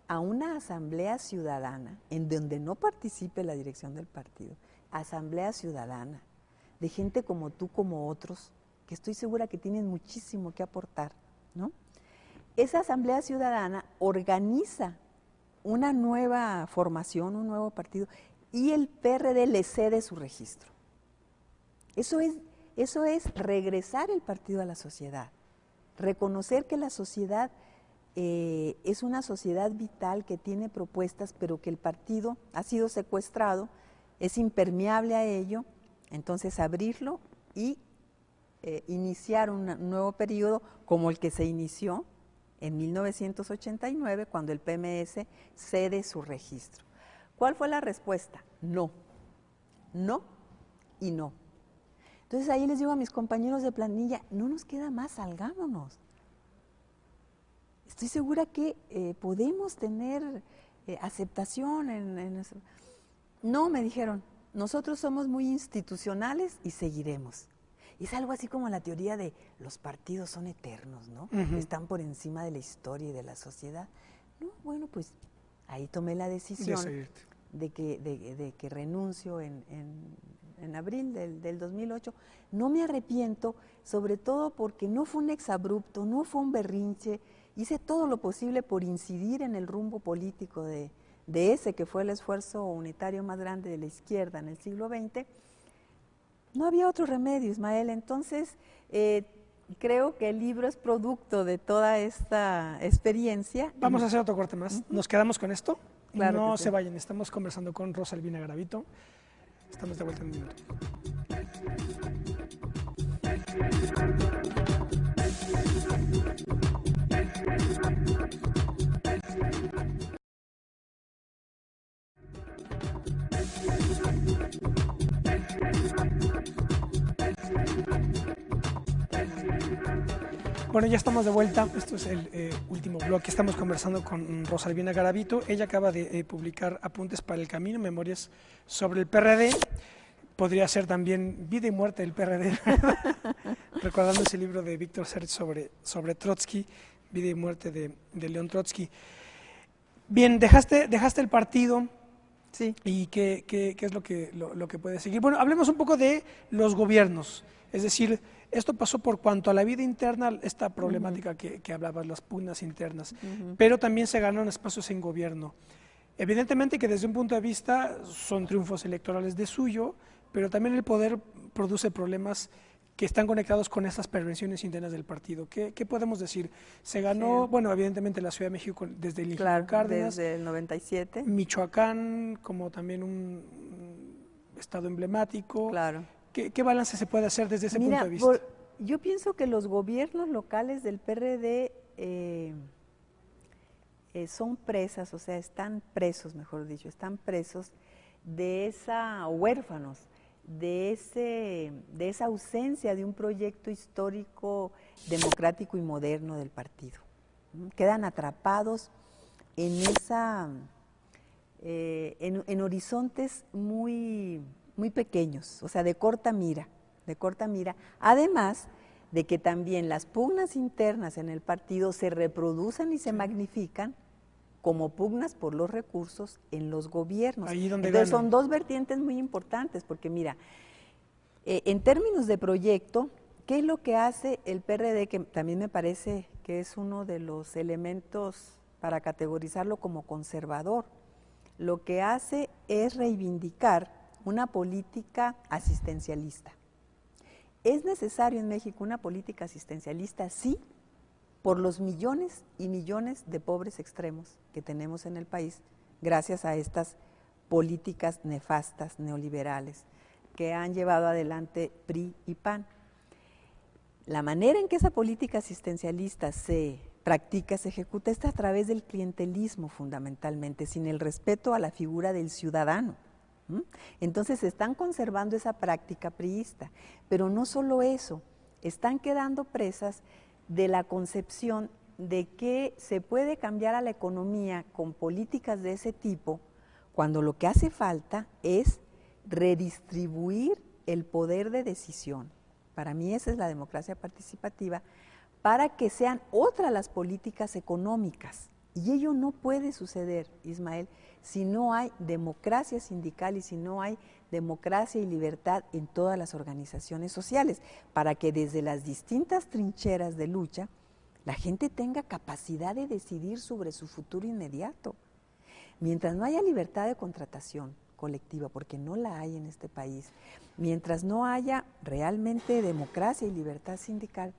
a una asamblea ciudadana en donde no participe la dirección del partido, asamblea ciudadana, de gente como tú, como otros, que estoy segura que tienen muchísimo que aportar, ¿no? Esa asamblea ciudadana organiza una nueva formación, un nuevo partido, y el PRD le cede su registro. Eso es regresar el partido a la sociedad, reconocer que la sociedad es una sociedad vital que tiene propuestas, pero que el partido ha sido secuestrado, es impermeable a ello, entonces abrirlo y iniciar un nuevo periodo como el que se inició en 1989, cuando el PMS cede su registro. ¿Cuál fue la respuesta? No, no y no. Entonces ahí les digo a mis compañeros de planilla, no nos queda más, salgámonos. Estoy segura que podemos tener aceptación en eso. No, me dijeron, nosotros somos muy institucionales y seguiremos. Y es algo así como la teoría de los partidos son eternos, ¿no? Están por encima de la historia y de la sociedad. No, bueno, pues ahí tomé la decisión de que renuncio en abril del 2008. No me arrepiento, sobre todo porque no fue un exabrupto, no fue un berrinche. Hice todo lo posible por incidir en el rumbo político de ese que fue el esfuerzo unitario más grande de la izquierda en el siglo XX. No había otro remedio, Ismael. Entonces, creo que el libro es producto de toda esta experiencia. Vamos a hacer otro corte más. ¿Nos quedamos con esto? Claro no que sí. se vayan, estamos conversando con Rosa Albina Garavito. Estamos de vuelta en un minuto. Bueno, ya estamos de vuelta. Esto es el último bloque. Estamos conversando con Rosa Albina Garavito. Ella acaba de publicar Apuntes para el Camino, memorias sobre el PRD. Podría ser también Vida y Muerte del PRD, recordando ese libro de Víctor Serge sobre Trotsky, Vida y Muerte de León Trotsky. Bien, dejaste el partido. Sí. ¿Y qué es lo que puede seguir? Bueno, hablemos un poco de los gobiernos. Es decir, esto pasó por cuanto a la vida interna, esta problemática que hablabas, las pugnas internas, pero también se ganaron espacios en gobierno. Evidentemente que desde un punto de vista son triunfos electorales de suyo, pero también el poder produce problemas que están conectados con estas perversiones internas del partido. ¿Qué podemos decir? Se ganó, Sí. Bueno, evidentemente la Ciudad de México desde el Ingeniero Claro, Cárdenas, desde el 97. Michoacán como también un estado emblemático. Claro. ¿Qué balance se puede hacer desde ese punto de vista? Yo pienso que los gobiernos locales del PRD son presas, o sea, están presos, mejor dicho, están presos de huérfanos, de esa ausencia de un proyecto histórico, democrático y moderno del partido. Quedan atrapados en en horizontes muy pequeños, o sea, de corta mira, además de que también las pugnas internas en el partido se reproducen y se magnifican como pugnas por los recursos en los gobiernos. Ahí donde Entonces ganan. son dos vertientes muy importantes, porque mira, en términos de proyecto, ¿qué es lo que hace el PRD? Que también me parece que es uno de los elementos para categorizarlo como conservador. Lo que hace es reivindicar una política asistencialista. ¿Es necesario en México una política asistencialista? Sí, por los millones y millones de pobres extremos que tenemos en el país, gracias a estas políticas nefastas, neoliberales, que han llevado adelante PRI y PAN. La manera en que esa política asistencialista se practica, se ejecuta, es a través del clientelismo fundamentalmente, sin el respeto a la figura del ciudadano. Entonces están conservando esa práctica priista, pero no solo eso, están quedando presas de la concepción de que se puede cambiar a la economía con políticas de ese tipo, cuando lo que hace falta es redistribuir el poder de decisión. Para mí esa es la democracia participativa, para que sean otras las políticas económicas. Y ello no puede suceder, Ismael, si no hay democracia sindical y si no hay democracia y libertad en todas las organizaciones sociales, para que desde las distintas trincheras de lucha la gente tenga capacidad de decidir sobre su futuro inmediato. Mientras no haya libertad de contratación colectiva, porque no la hay en este país, mientras no haya realmente democracia y libertad sindical,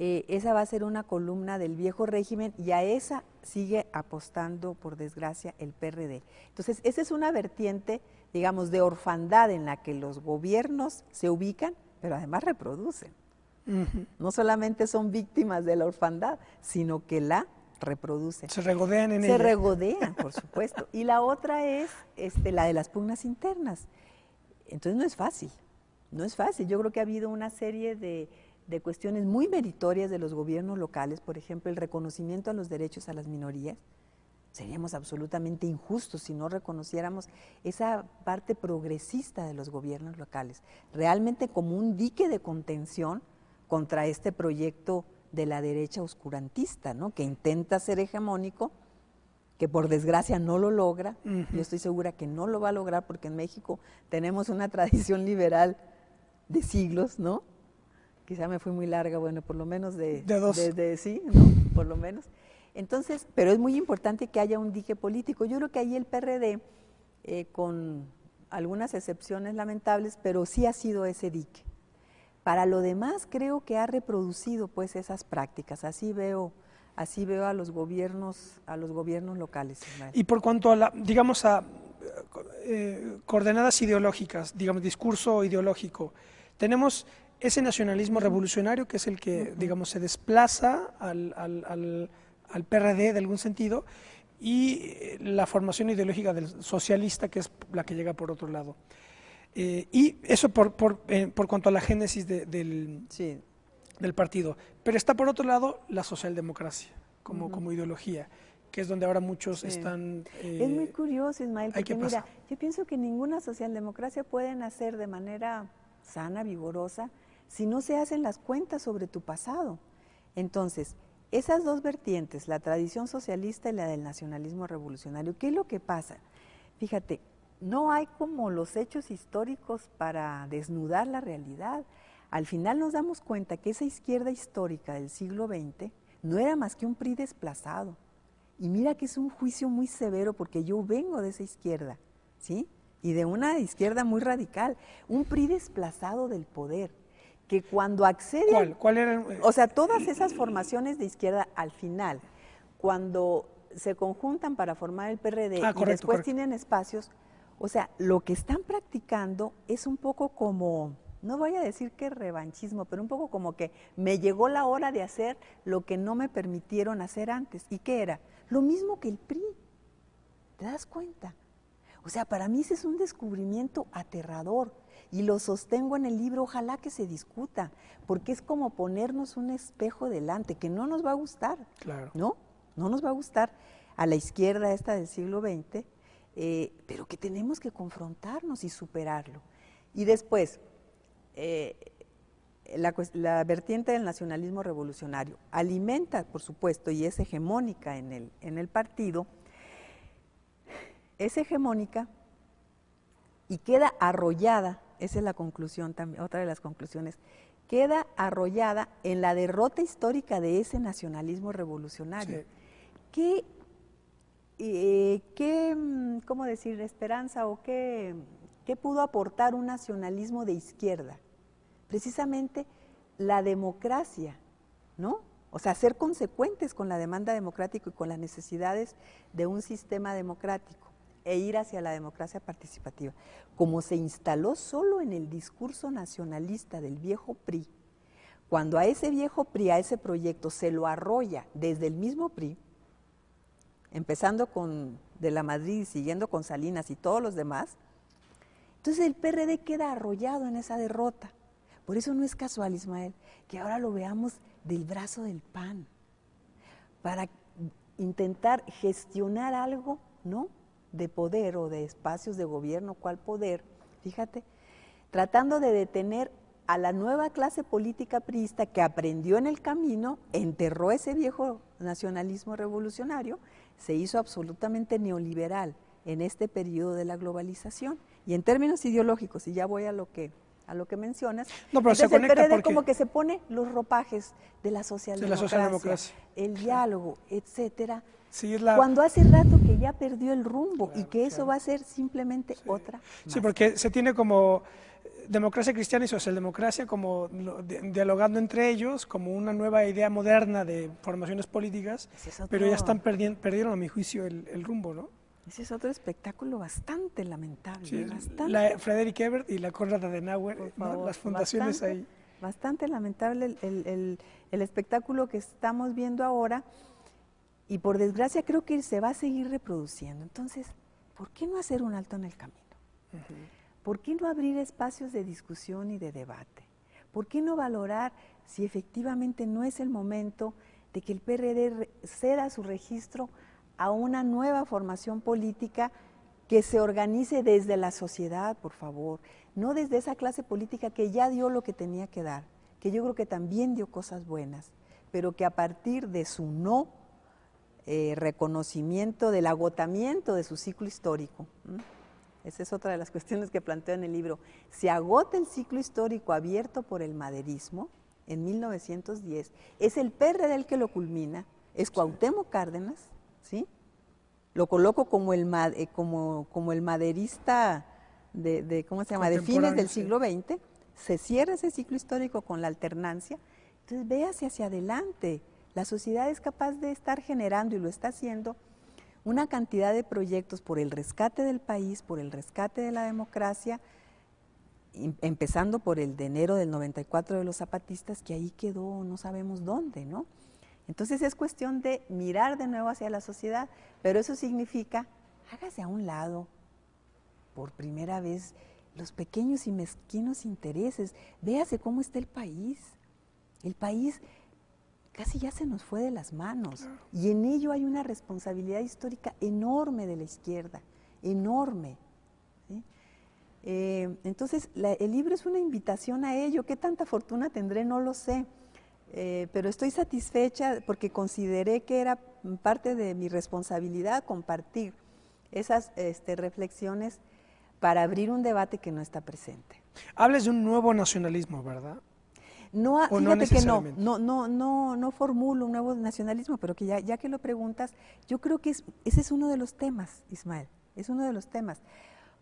esa va a ser una columna del viejo régimen y a esa sigue apostando, por desgracia, el PRD. Entonces, esa es una vertiente, digamos, de orfandad en la que los gobiernos se ubican, pero además reproducen. No solamente son víctimas de la orfandad, sino que la reproducen. Se regodean en ella. Se regodean, por supuesto. Y la otra es la de las pugnas internas. Entonces no es fácil, no es fácil. Yo creo que ha habido una serie de cuestiones muy meritorias de los gobiernos locales, por ejemplo, el reconocimiento a los derechos a las minorías. Seríamos absolutamente injustos si no reconociéramos esa parte progresista de los gobiernos locales, realmente como un dique de contención contra este proyecto de la derecha oscurantista, ¿no? Que intenta ser hegemónico, que por desgracia no lo logra. Yo estoy segura que no lo va a lograr porque en México tenemos una tradición liberal de siglos, ¿no? Quizá me fui muy larga, bueno, por lo menos de dos. Sí, ¿no? Por lo menos. Entonces, pero es muy importante que haya un dique político. Yo creo que ahí el PRD, con algunas excepciones lamentables, pero sí ha sido ese dique. Para lo demás, creo que ha reproducido pues esas prácticas. Así veo a los gobiernos locales. Ismael. Y por cuanto a digamos a coordenadas ideológicas, digamos discurso ideológico, tenemos ese nacionalismo revolucionario que es el que, digamos, se desplaza al PRD de algún sentido, y la formación ideológica del socialista, que es la que llega por otro lado. Y eso por cuanto a la génesis del partido. Pero está por otro lado la socialdemocracia como ideología, que es donde ahora muchos están... es muy curioso, Ismael, porque mira, yo pienso que ninguna socialdemocracia puede nacer de manera sana, vigorosa, si no se hacen las cuentas sobre tu pasado. Entonces, esas dos vertientes, la tradición socialista y la del nacionalismo revolucionario, ¿qué es lo que pasa? Fíjate, no hay como los hechos históricos para desnudar la realidad. Al final nos damos cuenta que esa izquierda histórica del siglo XX no era más que un PRI desplazado. Y mira que es un juicio muy severo porque yo vengo de esa izquierda, ¿sí? Y de una izquierda muy radical, un PRI desplazado del poder, que cuando accede... ¿Cuál era? O sea, todas esas formaciones de izquierda al final, cuando se conjuntan para formar el PRD y después tienen espacios, o sea, lo que están practicando es un poco como, no voy a decir que revanchismo, pero un poco como que me llegó la hora de hacer lo que no me permitieron hacer antes. ¿Y qué era? Lo mismo que el PRI. ¿Te das cuenta? O sea, para mí ese es un descubrimiento aterrador y lo sostengo en el libro, ojalá que se discuta, porque es como ponernos un espejo delante, que no nos va a gustar, claro. ¿no? No nos va a gustar a la izquierda esta del siglo XX, pero que tenemos que confrontarnos y superarlo. Y después, la vertiente del nacionalismo revolucionario alimenta, por supuesto, y es hegemónica en el partido, es hegemónica y queda arrollada, esa es la conclusión también, otra de las conclusiones, queda arrollada en la derrota histórica de ese nacionalismo revolucionario. Sí. ¿Qué, cómo decir, esperanza o qué ¿Qué pudo aportar un nacionalismo de izquierda? Precisamente la democracia, ¿no? O sea, ser consecuentes con la demanda democrática y con las necesidades de un sistema democrático e ir hacia la democracia participativa. Como se instaló solo en el discurso nacionalista del viejo PRI, cuando a ese viejo PRI, a ese proyecto, se lo arrolla desde el mismo PRI, empezando con De la Madrid y siguiendo con Salinas y todos los demás, entonces el PRD queda arrollado en esa derrota. Por eso no es casual, Ismael, que ahora lo veamos del brazo del PAN, para intentar gestionar algo, ¿no?, de poder o de espacios de gobierno. ¿Cuál poder? Fíjate, tratando de detener a la nueva clase política priista que aprendió en el camino, enterró ese viejo nacionalismo revolucionario, se hizo absolutamente neoliberal en este periodo de la globalización. Y en términos ideológicos, y ya voy a lo que mencionas, no, pero entonces el PRD como que se pone los ropajes de la socialdemocracia, el diálogo, etcétera, sí, cuando hace rato que ya perdió el rumbo, claro, y que eso va a ser simplemente otra más. Sí, porque se tiene como democracia cristiana y socialdemocracia como dialogando entre ellos, como una nueva idea moderna de formaciones políticas, pero ya perdieron a mi juicio el rumbo, ¿no? Ese es otro espectáculo bastante lamentable. Sí, bastante. La Friedrich Ebert y la Konrad Adenauer, ¿no?, las fundaciones bastante, ahí. Bastante lamentable el espectáculo que estamos viendo ahora, y por desgracia creo que se va a seguir reproduciendo. Entonces, ¿por qué no hacer un alto en el camino? ¿Por qué no abrir espacios de discusión y de debate? ¿Por qué no valorar si efectivamente no es el momento de que el PRD ceda su registro a una nueva formación política que se organice desde la sociedad, por favor, no desde esa clase política que ya dio lo que tenía que dar, que yo creo que también dio cosas buenas, pero que a partir de su no reconocimiento del agotamiento de su ciclo histórico, esa es otra de las cuestiones que planteo en el libro, se agota el ciclo histórico abierto por el maderismo en 1910, es el PRD el que lo culmina, es Cuauhtémoc Cárdenas, ¿sí? Lo coloco como el maderista ¿cómo se llama?, de fines del siglo XX, se cierra ese ciclo histórico con la alternancia, entonces véase hacia adelante, la sociedad es capaz de estar generando, y lo está haciendo, una cantidad de proyectos por el rescate del país, por el rescate de la democracia, empezando por el de enero del 94 de los zapatistas, que ahí quedó no sabemos dónde, ¿no? Entonces es cuestión de mirar de nuevo hacia la sociedad, pero eso significa, hágase a un lado, por primera vez, los pequeños y mezquinos intereses, véase cómo está el país casi ya se nos fue de las manos, claro, y en ello hay una responsabilidad histórica enorme de la izquierda, enorme, ¿sí? Entonces el libro es una invitación a ello. ¿Qué tanta fortuna tendré? No lo sé. Pero estoy satisfecha porque consideré que era parte de mi responsabilidad compartir esas reflexiones para abrir un debate que no está presente. Hables de un nuevo nacionalismo, ¿verdad? No, fíjate que no formulo un nuevo nacionalismo, pero que ya que lo preguntas, yo creo que ese es uno de los temas, Ismael, es uno de los temas.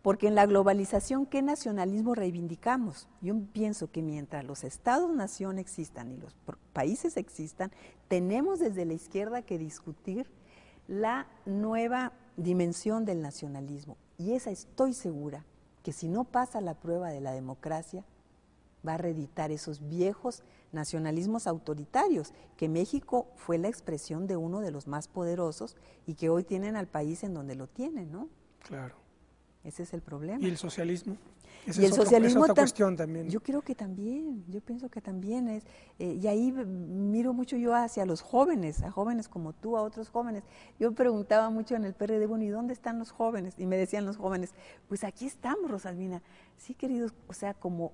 Porque en la globalización, ¿qué nacionalismo reivindicamos? Yo pienso que mientras los estados-nación existan y los países existan, tenemos desde la izquierda que discutir la nueva dimensión del nacionalismo. Y esa estoy segura que si no pasa la prueba de la democracia, va a reeditar esos viejos nacionalismos autoritarios, que México fue la expresión de uno de los más poderosos y que hoy tienen al país en donde lo tienen, ¿no? Claro. Ese es el problema. ¿Y el socialismo? Y el socialismo es otra cuestión también. Yo creo que también, yo pienso que también es, y ahí miro mucho yo hacia los jóvenes, a jóvenes como tú, a otros jóvenes. Yo preguntaba mucho en el PRD, bueno, ¿y dónde están los jóvenes? Y me decían los jóvenes, pues aquí estamos, Rosalvina. Sí, queridos, o sea, como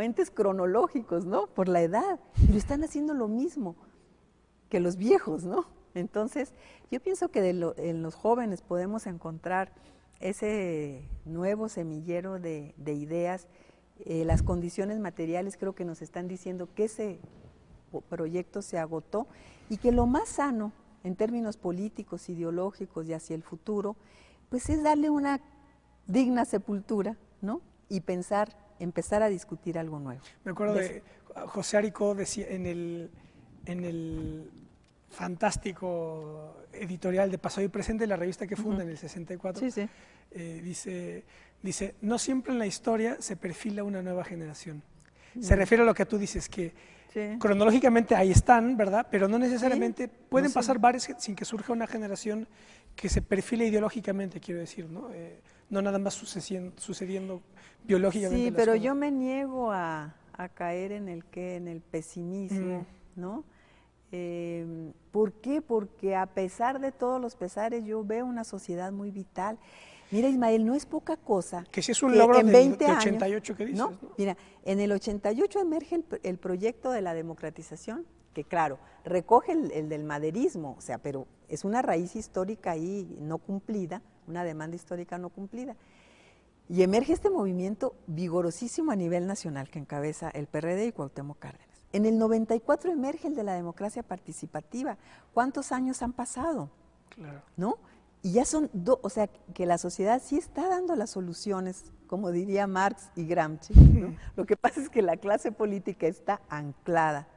entes cronológicos, ¿no? Por la edad. Y lo están haciendo lo mismo que los viejos, ¿no? Entonces, yo pienso que en los jóvenes podemos encontrar ese nuevo semillero de ideas. Las condiciones materiales creo que nos están diciendo que ese proyecto se agotó y que lo más sano en términos políticos, ideológicos y hacia el futuro, pues es darle una digna sepultura ¿no? Y empezar a discutir algo nuevo. Me acuerdo de José Aricó decía en el fantástico editorial de Pasado y Presente, la revista que funda en el 64, Sí, sí. dice, no siempre en la historia se perfila una nueva generación. Se refiere a lo que tú dices, que cronológicamente ahí están, ¿verdad? Pero no necesariamente pueden pasar varios sin que surja una generación que se perfile ideológicamente, quiero decir, ¿no? No nada más sucediendo biológicamente. Sí, pero yo me niego a caer en el pesimismo, ¿no? ¿Por qué? Porque a pesar de todos los pesares, yo veo una sociedad muy vital. Mira, Ismael, no es poca cosa. Que sí es un logro en 20 de 88 que dices, ¿no? Mira, en el 88 emerge el proyecto de la democratización, que claro, recoge el del maderismo, o sea, pero es una raíz histórica ahí no cumplida, una demanda histórica no cumplida. Y emerge este movimiento vigorosísimo a nivel nacional que encabeza el PRD y Cuauhtémoc Cárdenas. En el 94 emerge el de la democracia participativa. ¿Cuántos años han pasado? Claro. ¿No? Y ya son o sea, que la sociedad sí está dando las soluciones, como diría Marx y Gramsci, ¿no? Lo que pasa es que la clase política está anclada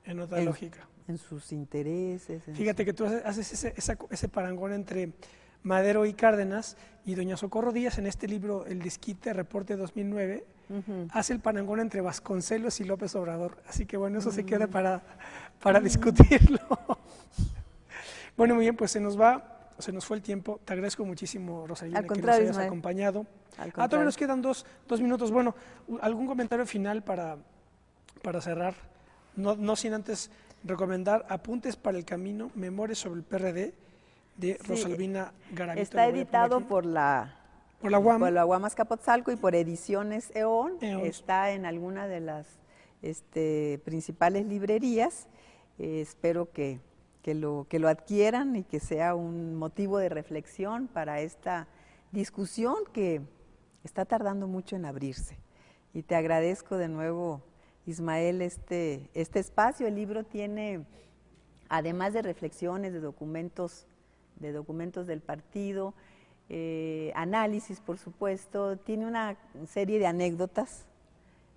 en otra lógica. En sus intereses. Fíjate que tú haces ese parangón entre Madero y Cárdenas, y doña Socorro Díaz en este libro, El Desquite, Reporte 2009, hace el parangón entre Vasconcelos y López Obrador. Así que bueno, eso se queda para discutirlo. Bueno, muy bien, pues se nos fue el tiempo. Te agradezco muchísimo, Rosalina, que nos hayas acompañado. Todavía nos quedan dos minutos. Bueno, ¿algún comentario final para cerrar? No sin antes recomendar Apuntes para el Camino, Memorias sobre el PRD, de Rosalvina Garavito. Está editado por la UAM. Por la UAM Azcapotzalco y por Ediciones EON. Está en alguna de las principales librerías. Espero que lo adquieran y que sea un motivo de reflexión para esta discusión que está tardando mucho en abrirse. Y te agradezco de nuevo, Ismael, este espacio. El libro tiene, además de reflexiones, de documentos del partido, análisis, por supuesto, tiene una serie de anécdotas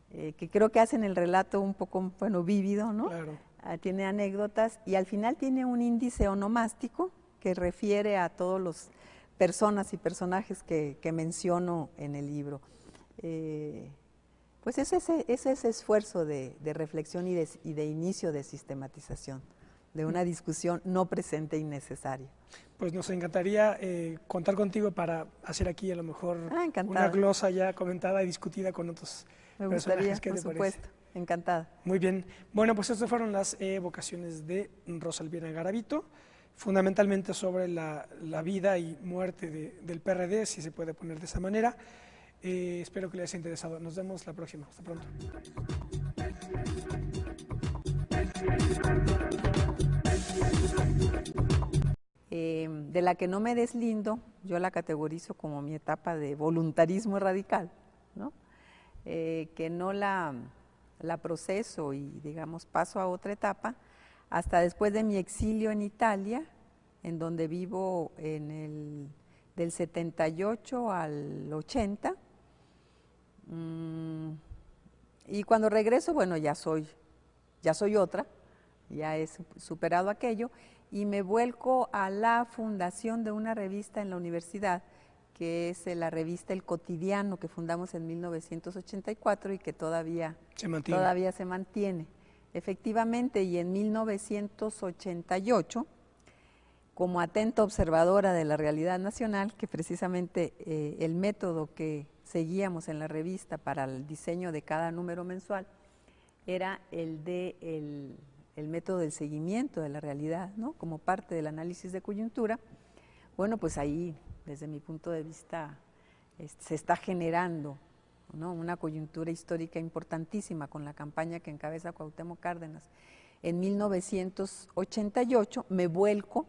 que creo que hacen el relato un poco, vívido, ¿no? Claro. Tiene anécdotas y al final tiene un índice onomástico que refiere a todos los personas y personajes que menciono en el libro. Pues es ese esfuerzo de reflexión y de inicio de sistematización de una discusión no presente y necesaria. Pues nos encantaría contar contigo para hacer aquí a lo mejor una glosa ya comentada y discutida con otros personajes. ¿Qué te parece? Por supuesto, encantada. Muy bien. Bueno, pues estas fueron las evocaciones de Rosalvina Garavito, fundamentalmente sobre la vida y muerte del PRD, si se puede poner de esa manera. Espero que les haya interesado. Nos vemos la próxima. Hasta pronto. De la que no me deslindo, yo la categorizo como mi etapa de voluntarismo radical, ¿no? Que no la proceso y, digamos, paso a otra etapa hasta después de mi exilio en Italia, en donde vivo del 78 al 80. Y cuando regreso, bueno, ya soy otra, ya he superado aquello, y me vuelco a la fundación de una revista en la universidad, que es la revista El Cotidiano, que fundamos en 1984 y que todavía se mantiene. Efectivamente, y en 1988, como atenta observadora de la realidad nacional, que precisamente el método que seguíamos en la revista para el diseño de cada número mensual era el método del seguimiento de la realidad, ¿no? Como parte del análisis de coyuntura. Bueno, pues ahí, desde mi punto de vista, se está generando, ¿no?, una coyuntura histórica importantísima con la campaña que encabeza Cuauhtémoc Cárdenas. En 1988 me vuelco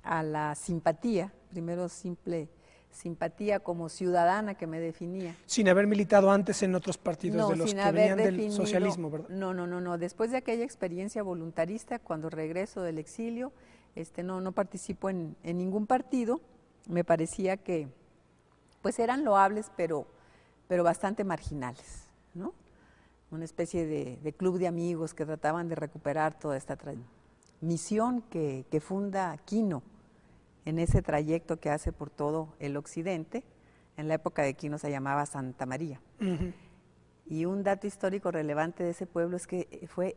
a la simpatía, primero simple simpatía como ciudadana que me definía. Sin haber militado antes en otros partidos de los que venían del socialismo, ¿verdad? No. Después de aquella experiencia voluntarista, cuando regreso del exilio, no participo en ningún partido. Me parecía que pues eran loables, pero pero bastante marginales, ¿no? Una especie de club de amigos que trataban de recuperar toda esta misión que funda Quino en ese trayecto que hace por todo el occidente. En la época de Quino se llamaba Santa María. Y un dato histórico relevante de ese pueblo es que fue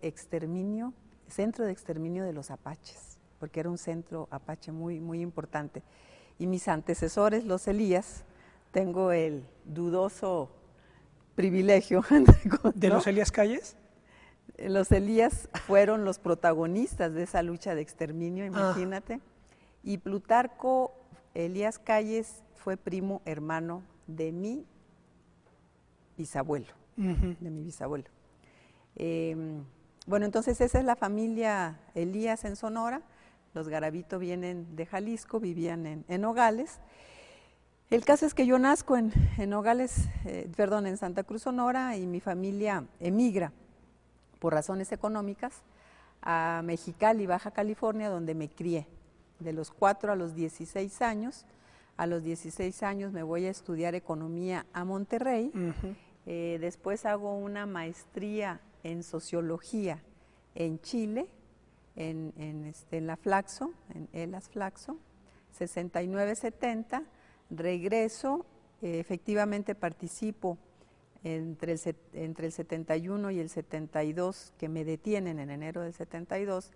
centro de exterminio de los apaches, porque era un centro apache muy, muy importante. Y mis antecesores, los Elías, tengo el dudoso privilegio. ¿De los Elías Calles? Los Elías fueron los protagonistas de esa lucha de exterminio, imagínate. Y Plutarco Elías Calles fue primo hermano de mi bisabuelo. De mi bisabuelo. Bueno, entonces esa es la familia Elías en Sonora. Los Garavito vienen de Jalisco, vivían en Nogales. El caso es que yo nazco en Nogales, en Santa Cruz, Sonora, y mi familia emigra por razones económicas a Mexicali, Baja California, donde me crié. De los 4 a los 16 años. A los 16 años me voy a estudiar economía a Monterrey. Después hago una maestría en sociología en Chile, en la Flaxo, en ELAS Flaxo, 69-70, regreso, efectivamente participo entre el 71 y el 72, que me detienen en enero del 72,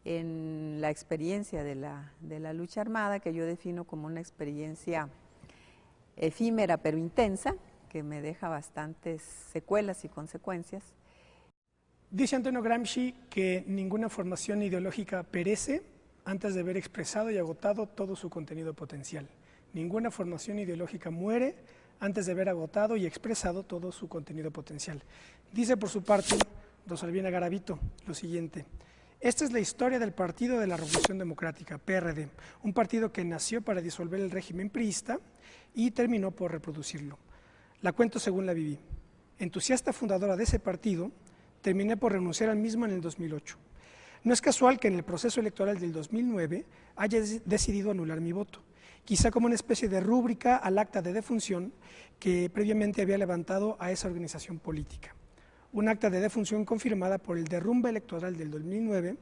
en la experiencia de la lucha armada, que yo defino como una experiencia efímera pero intensa, que me deja bastantes secuelas y consecuencias. Dice Antonio Gramsci que ninguna formación ideológica perece antes de haber expresado y agotado todo su contenido potencial. Ninguna formación ideológica muere antes de haber agotado y expresado todo su contenido potencial. Dice por su parte Rosalvina Garavito lo siguiente: esta es la historia del Partido de la Revolución Democrática, PRD, un partido que nació para disolver el régimen priista y terminó por reproducirlo. La cuento según la viví. Entusiasta fundadora de ese partido, terminé por renunciar al mismo en el 2008. No es casual que en el proceso electoral del 2009 haya decidido anular mi voto, quizá como una especie de rúbrica al acta de defunción que previamente había levantado a esa organización política. Un acta de defunción confirmada por el derrumbe electoral del 2009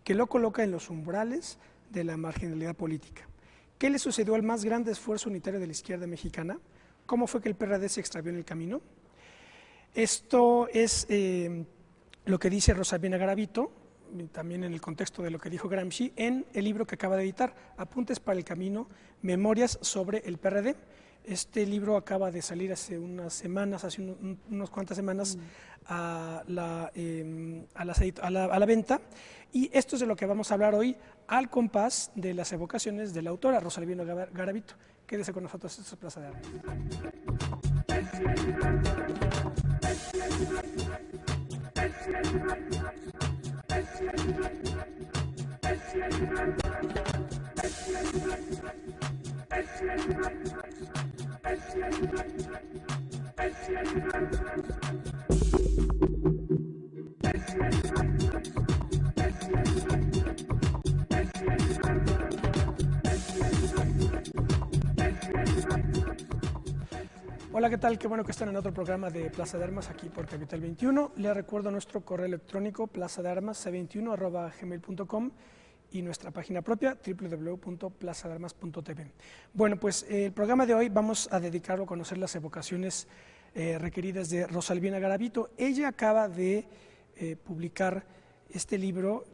que lo coloca en los umbrales de la marginalidad política. ¿Qué le sucedió al más grande esfuerzo unitario de la izquierda mexicana? ¿Cómo fue que el PRD se extravió en el camino? Esto es lo que dice Rosalvina Garavito, también en el contexto de lo que dijo Gramsci, en el libro que acaba de editar, Apuntes para el Camino, Memorias sobre el PRD. Este libro acaba de salir hace unas semanas, unas cuantas semanas a la venta, y esto es de lo que vamos a hablar hoy al compás de las evocaciones de la autora Rosalvina Garavito. Quédese con nosotros, esto es Plaza de Armas. Hola, ¿qué tal? Qué bueno que están en otro programa de Plaza de Armas aquí por Capital 21. Les recuerdo nuestro correo electrónico plazadearmas21@gmail.com y nuestra página propia www.plazadearmas.tv. Bueno, pues el programa de hoy vamos a dedicarlo a conocer las evocaciones requeridas de Rosalvina Garavito. Ella acaba de publicar este libro,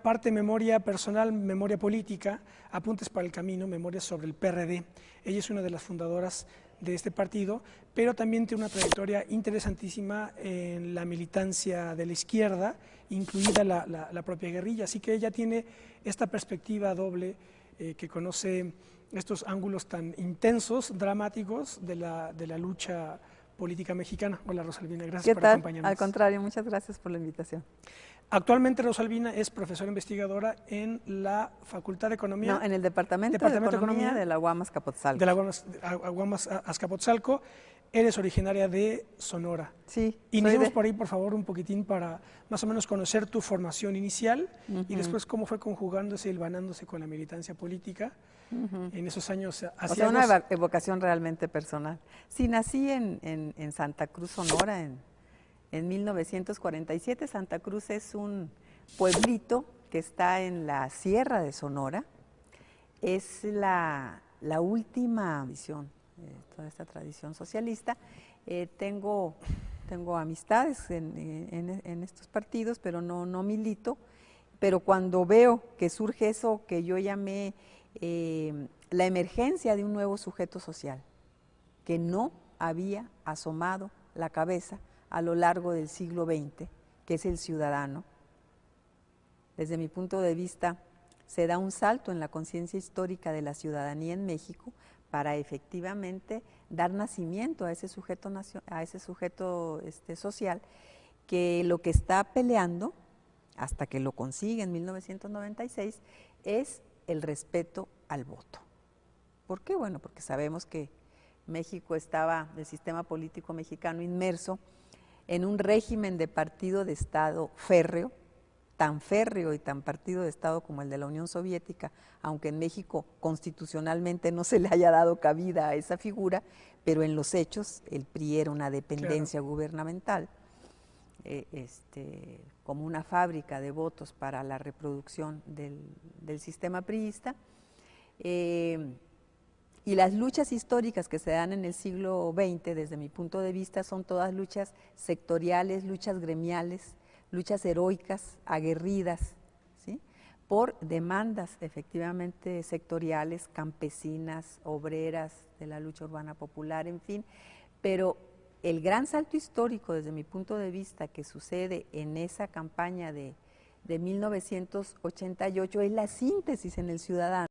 parte memoria personal, memoria política, Apuntes para el Camino, Memorias sobre el PRD. Ella es una de las fundadoras de este partido, pero también tiene una trayectoria interesantísima en la militancia de la izquierda, incluida la propia guerrilla, así que ella tiene esta perspectiva doble que conoce estos ángulos tan intensos, dramáticos de la lucha política mexicana. Hola Rosalvina, gracias por acompañarnos. Al contrario, muchas gracias por la invitación. Actualmente Rosalvina es profesora investigadora en la Facultad de Economía. No, en el Departamento de Economía de la UAM Azcapotzalco. De la UAM Azcapotzalco. eres originaria de Sonora. Sí. Iniciemos por ahí, por favor, un poquitín para más o menos conocer tu formación inicial y después cómo fue conjugándose y hilvanándose con la militancia política en esos años O sea, una evocación realmente personal. Sí, nací en Santa Cruz, Sonora, en 1947. Santa Cruz es un pueblito que está en la Sierra de Sonora. Es la última visión, toda esta tradición socialista. Tengo amistades en estos partidos, pero no milito. Pero cuando veo que surge eso que yo llamé la emergencia de un nuevo sujeto social, que no había asomado la cabeza a lo largo del siglo XX, que es el ciudadano, desde mi punto de vista, se da un salto en la conciencia histórica de la ciudadanía en México para efectivamente dar nacimiento a ese sujeto, social, que lo que está peleando, hasta que lo consigue en 1996, es el respeto al voto. ¿Por qué? Bueno, porque sabemos que México estaba, el sistema político mexicano, inmerso en un régimen de partido de Estado férreo y tan partido de Estado como el de la Unión Soviética, aunque en México constitucionalmente no se le haya dado cabida a esa figura, pero en los hechos el PRI era una dependencia gubernamental, como una fábrica de votos para la reproducción del sistema priista. Y las luchas históricas que se dan en el siglo XX, desde mi punto de vista, son todas luchas sectoriales, luchas gremiales, luchas heroicas, aguerridas, ¿sí?, por demandas efectivamente sectoriales, campesinas, obreras, de la lucha urbana popular, en fin. Pero el gran salto histórico, desde mi punto de vista, que sucede en esa campaña de 1988 es la síntesis en el ciudadano